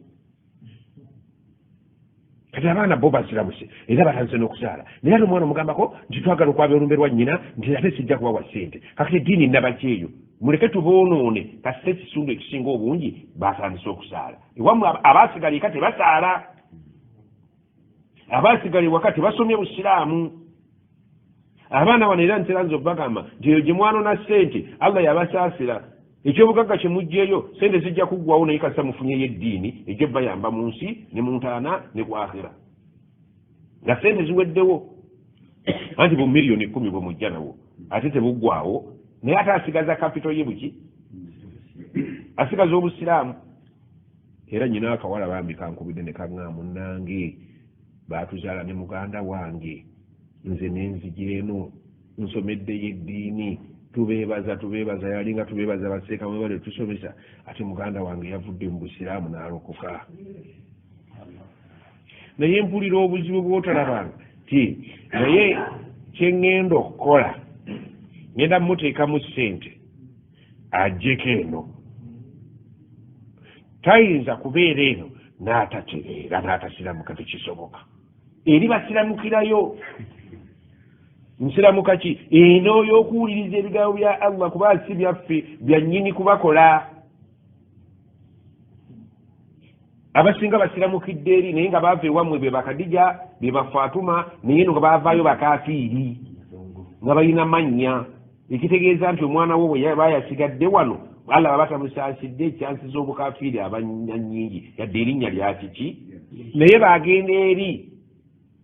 kati abaana bo baziramuse era batanze n'okuzaala naye ate omwana omugambako nti twagala okwaba olumbe lwa nnyina nti ate sijja kubawa ssente kakati eddiini nnabaki eyo muleke tuboonoone kasite ekitundu ekisinga obungi batandise okusaala ewammwe abaasigala eka tebasaala abaasigala ewaka tebasomye busiraamu abaana bano era ntera nze obagamba nti eyo gye mwanona ssente allah yabasaasira ekyobugagga kye mugjeeyo sente zijja kuggwawo naye kasa mufunyeyo eddiini ejjo bayamba mu nsi ne mu ntaana ne ku akhira nga sente ziweddewo anti bu miliyoni 10 bwe mujja nawo ate tebuggwawo naye ate asigaza kapito ye buki asigaza obusiraamu era nyina akawala bambi kankubidde ne kaŋŋaa munnange baatuzaala ne muganda wange nze n'enzijeeno nsomeddeyo eddiini tubeebaza yalinga tubeebaza baseeka mwe bale tusomesa ate muganda wange yavudde mu busiraamu n'alokoka naye mpulira obuzibu bw'otalabanga ti naye kyeŋŋenda okukola ngenda muteekamu ssente ajjeko eno tayinza kubeera eno n'atatereera n'atasiramuka tekisoboka eri basiramukirayo nsiramuka ki eno y'okuwuliriza ebigambo bya allah kuba si byaffe byannyini kubakola abasinga basiramukidde eri naye nga baava ewammwe be bakadija be bafaatuma naye no nga baavaayo bakafiiri nga balina mannya ekitegeeza nti omwana wo bwe bayasigadde wano allah baba tamusaasidde ekyansi z'obukafiiri abanya nnyingi yadde erinnya lyakiki naye bagenda eri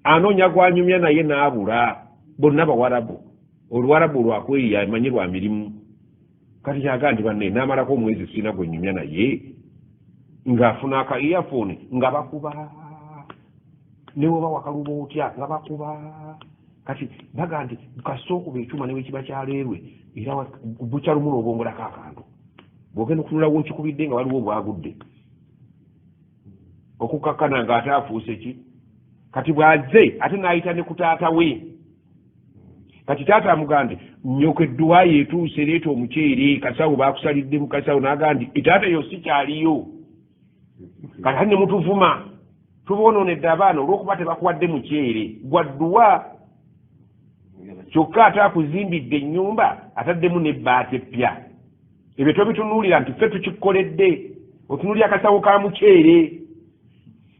anoonya gwanyumya naye n'abula bonna bawarabu oluwarabu lwakweyi amanyi lwa mirimu kati kyaga nti banne n'amalako omwezi sina gwenyumya naye ng'afuna aka earphone nga bakuba ne bwoba wakaluba otya nga bakuba kati baga nti kasita okuba ekyuma ne wekiba kyaleerwe era bukyalumula obongolako akantu bw'ogenda okunulawo nkikubidde nga waliwo obwagudde okukakkana ng'ate afuuse ki kati bw'azze ate n'ayita ne ku taata we kati taata amugande nyoka edduwayo etuuse leeta omuceere kasawo baakusalidde mu kasawo n'aga nti etaata yo si kyaliyo kati ate ne mutuvuma tuboononedde abaana olw'okuba tebakuwadde muceere gwa dduwa kyokka ate akuzimbidde ennyumba ataddemu n'ebbaati eppya ebyo tobitunuulira nti ffe tukikoledde otunuulira akasawo ka muceere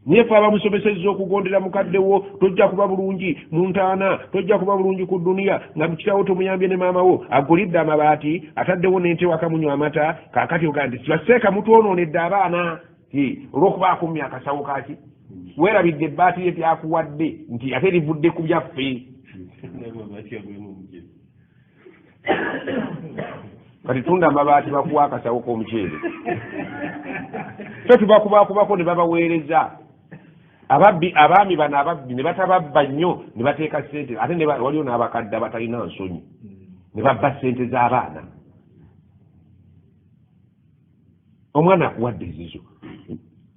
naye fe abamusomesezza okugondera mukaddewo tojja kuba bulungi mu ntaana tojja kuba bulungi ku dduniya nga mukirawo tomuyambye ne maamawo agulidde amabaati ataddewo n'ente wakamunywa amata kaakati ogaa nti kibaseeka mutwonoonedde abaana olw'okuba akumya akasawo kaki weerabidde ebbaati lye byakuwadde nti ate livudde ku byaffe kati tunda amabaati bakuwa akasawo k'omuceere fe tubakubaakubako ne babaweereza abaami bano ababbi ne batababba nnyo ne bateeka ssente ate waliwo n'abakadde abatalina nsonyi ne babba ssente z'abaana omwana akuwadde ezizo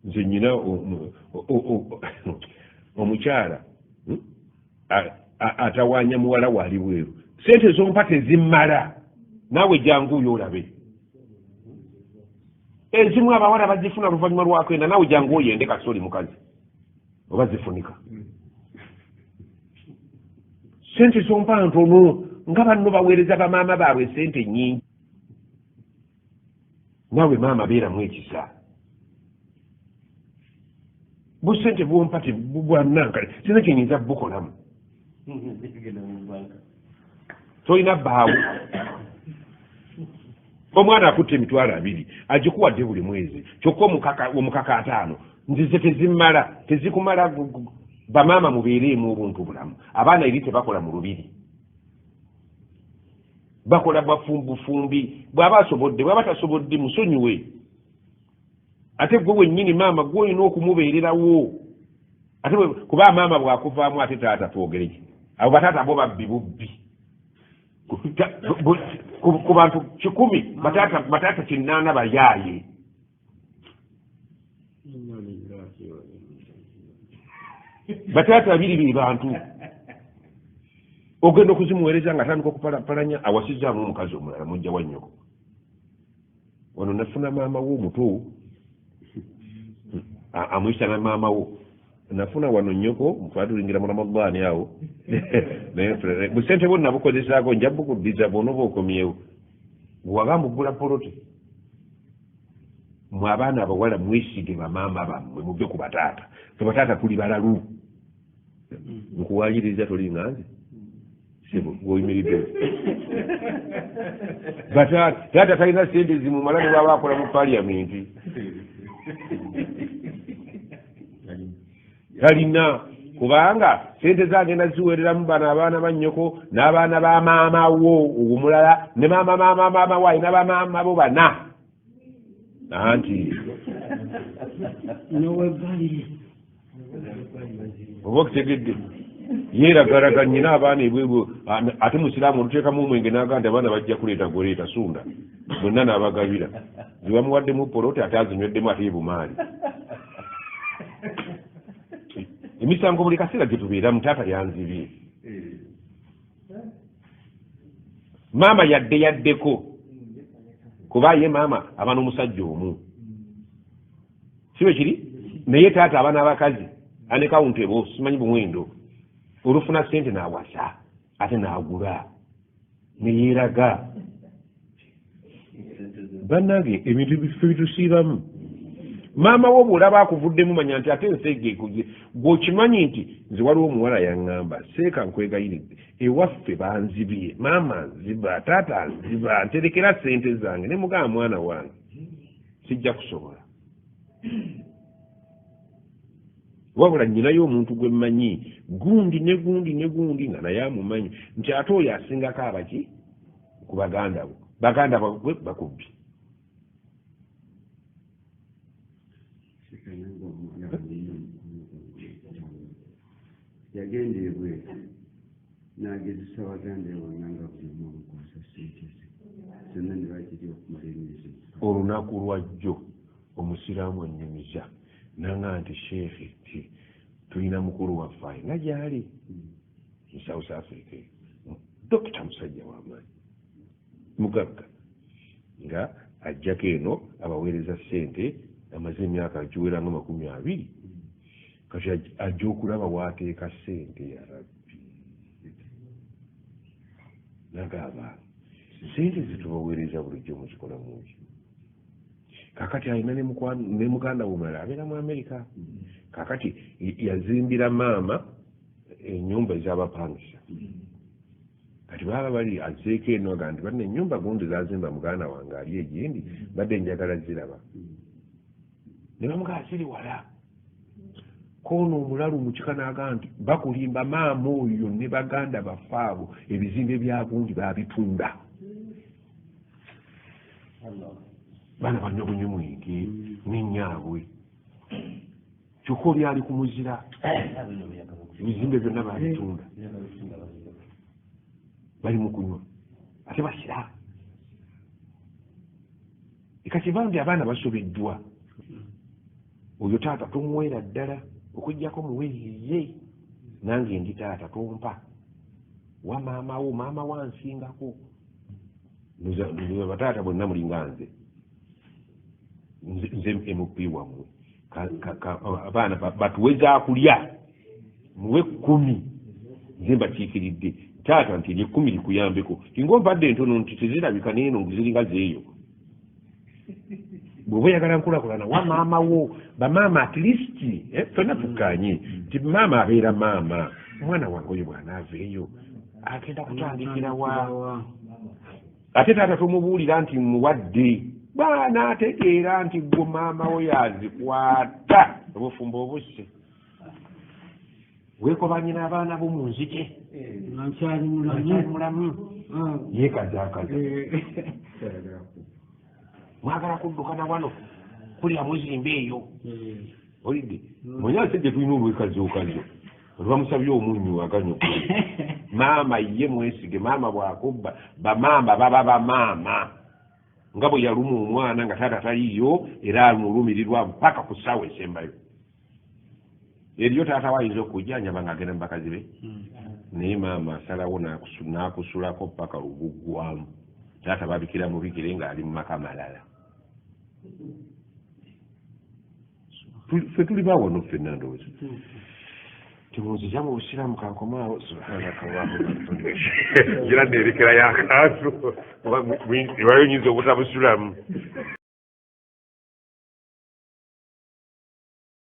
nze nyina omukyala atawaanya muwala waali bweru ssente zompa tezimmala naawe janguyo olabe ezimu abawala bazifuna oluvannyuma lwakwenda naawe jangu oyende kasoli mukazi oba zifunika sente zompa ntono nga banno baweereza bamaama baabwe sente nnyingi naawe maama beeramu ekisa busente bwompa tebubwanankale sina kyenyinza bukolamu tolina bbaawo omwana akutte emitwalo 2 agikuwadde buli mwezi kyokka omukaka 5 nzize tezimmala tezikumala bamaama mubeereemu obuntu bulamu abaana eri tebakola mu lubiri bakola bwafumbufumbi bw'aba asobodde bw'aba tasobodde musonyiwe ate gwe wennyini maama gwe olina okumubeererawo ate kuba maama bw'akuvaamu ate taata twogereki abo bataata bo babbi bubbi ku bantu 10 bataata 8 bayaaye bataata 2 bantu ogenda okuzimuweereza nga atandika okupalapalanya awasizaamu omukazi omulala mujja wa nnyoko wano nafuna maama wo omuto amuyisa na maama wo nafuna wano nnyoko twatulingira mu Ramadani awo naye busente bwonna bukozesaako nja bukuddiza bw'onooba okomyewo bw'wagamba oggula poloti mwe abaana abawala mwesige bamaama bammwe muvve ku bataata fe bataata tuli balalu nkuwayiriza toli nganze bw'oyimiridde taata talina sente zimumala ne bwaba akola mu paliyamenti talina kubanga sente zagenda ziwereramu bano abaana ba nnyoko n'abaana ba maama wo omulala ne maama waayi n'abamaama bo bana anti oba okutegedde yeeragalaga nnyina abaana ebwebwe ate musiraamu oluteekamu omwenge n'aga nti abaana bajja kuleeta goleeta sunda bonna n'abagabira zibamuwaddemu poloti ate azinyweddemu ate ebumaali emisango buli kaseera gye tubeeramu taata yanzibye maama yaddeko kuba ye maama aba n'omusajja omu si bwe kiri naye taata aba n'abakazi ane kawuntebo simanyi bumwendo olufuna sente n'awasa ate n'agula neyeeraga bannange ebintu bife bitusiibamu maama wo bw'olaba akuvuddemu manya nti ate ensege ekugye bw'okimanyi nti nze waliwo omuwala yaŋŋamba seeka nkwegayiridde ewaffe banzibye maama nziba taata nziba nterekera sente zange ne mugamba mwana wange sijja kusobola wabula nnyinayo omuntu gwe mmanyi gundi ne gundi nga naye amumanyi nti ate oyo asingako abaki ku baganda bwe bakubbi yagenda ebweru n'agezesa baganda bonna nga buli omu omukwasa sente ze zonna ne bagiri okumala emyezi olunaku lwajjo omusiraamu annyumiza nanga nti sheekhe ti tulina mukulu waffe ayina gyali mu South Africa dokita musajja w'amaanyi mugagga nga ajjako eno abaweereza ssente amaze emyaka giwera nga 20 kati ajja okulaba waateeka ssente yarabbi nagamba ssente zetubaweereza bulijjo muzikola muki kakati alina ne muganda we omulala abeera mu Amerika kakati yazimbira maama ennyumba ez'abapangisa kati baba bali azeeko eno aga nti banna ennyumba gundi zazimba muganda wange ali egindi badde njagala ziraba ne bamugaa ziri wala koono omulalu mu kika n'aga nti bakulimba maama oyo ne baganda baffe abo ebizimbe bya gundi baabitunda baana banywa bunywi mwenge n'ennyaabwe kyokka oli ali ku muzira ebizimbe byonna baabitunda bali mu kunywa ate basira ekatiba nti abaana basobeddwa oyo taata tumuweera ddala okujjako muweereye nange ndi taata tompa wa maama wo maama wansingako bataata bonna mulinga nze MP wammwe abaana batuweza kulya muwe 10 nze mbakiikiridde taata nti 10 likuyambeko ingompadde entono nti tezirabika neeno ziringa zeeyo bw'oba oyagala nkulakulana wa maama wo bamaama at least fena tukanye nti maama abeera maama omwana wange oyo bw'anaaveeyo agenda kutandikira wa ate taata tumubuulira nti muwadde baanaategeera nti gwe maama we yazikwata obufumbo obusse weekobanyina abaana bo mu nzike nkyali mulamu yeekazaakaza mwagala kuddukana wano kulya muzimba eyo olidde munyase gye tulina olwekazokazo olwamusabye omunyu aganyo maama ye mwesige maama bwakubba bamaama baba bamaama nga bwe yaluma omwana nga taata taliyo era alumuulumirirwa mpaka ku ssaawa esembayo eriyo taata wayinza okujja anyama ng'agenda mu bakazi be naye maama asalawo n'akusulako paka luguggwamu taata babikira mubikire ng'ali mu maka malala ffe tuli baawono ffenna ndowooza temuuzija mu busiraamu kankomaawo gira neerekera y'akantu ewayo nyinza obutabusulamu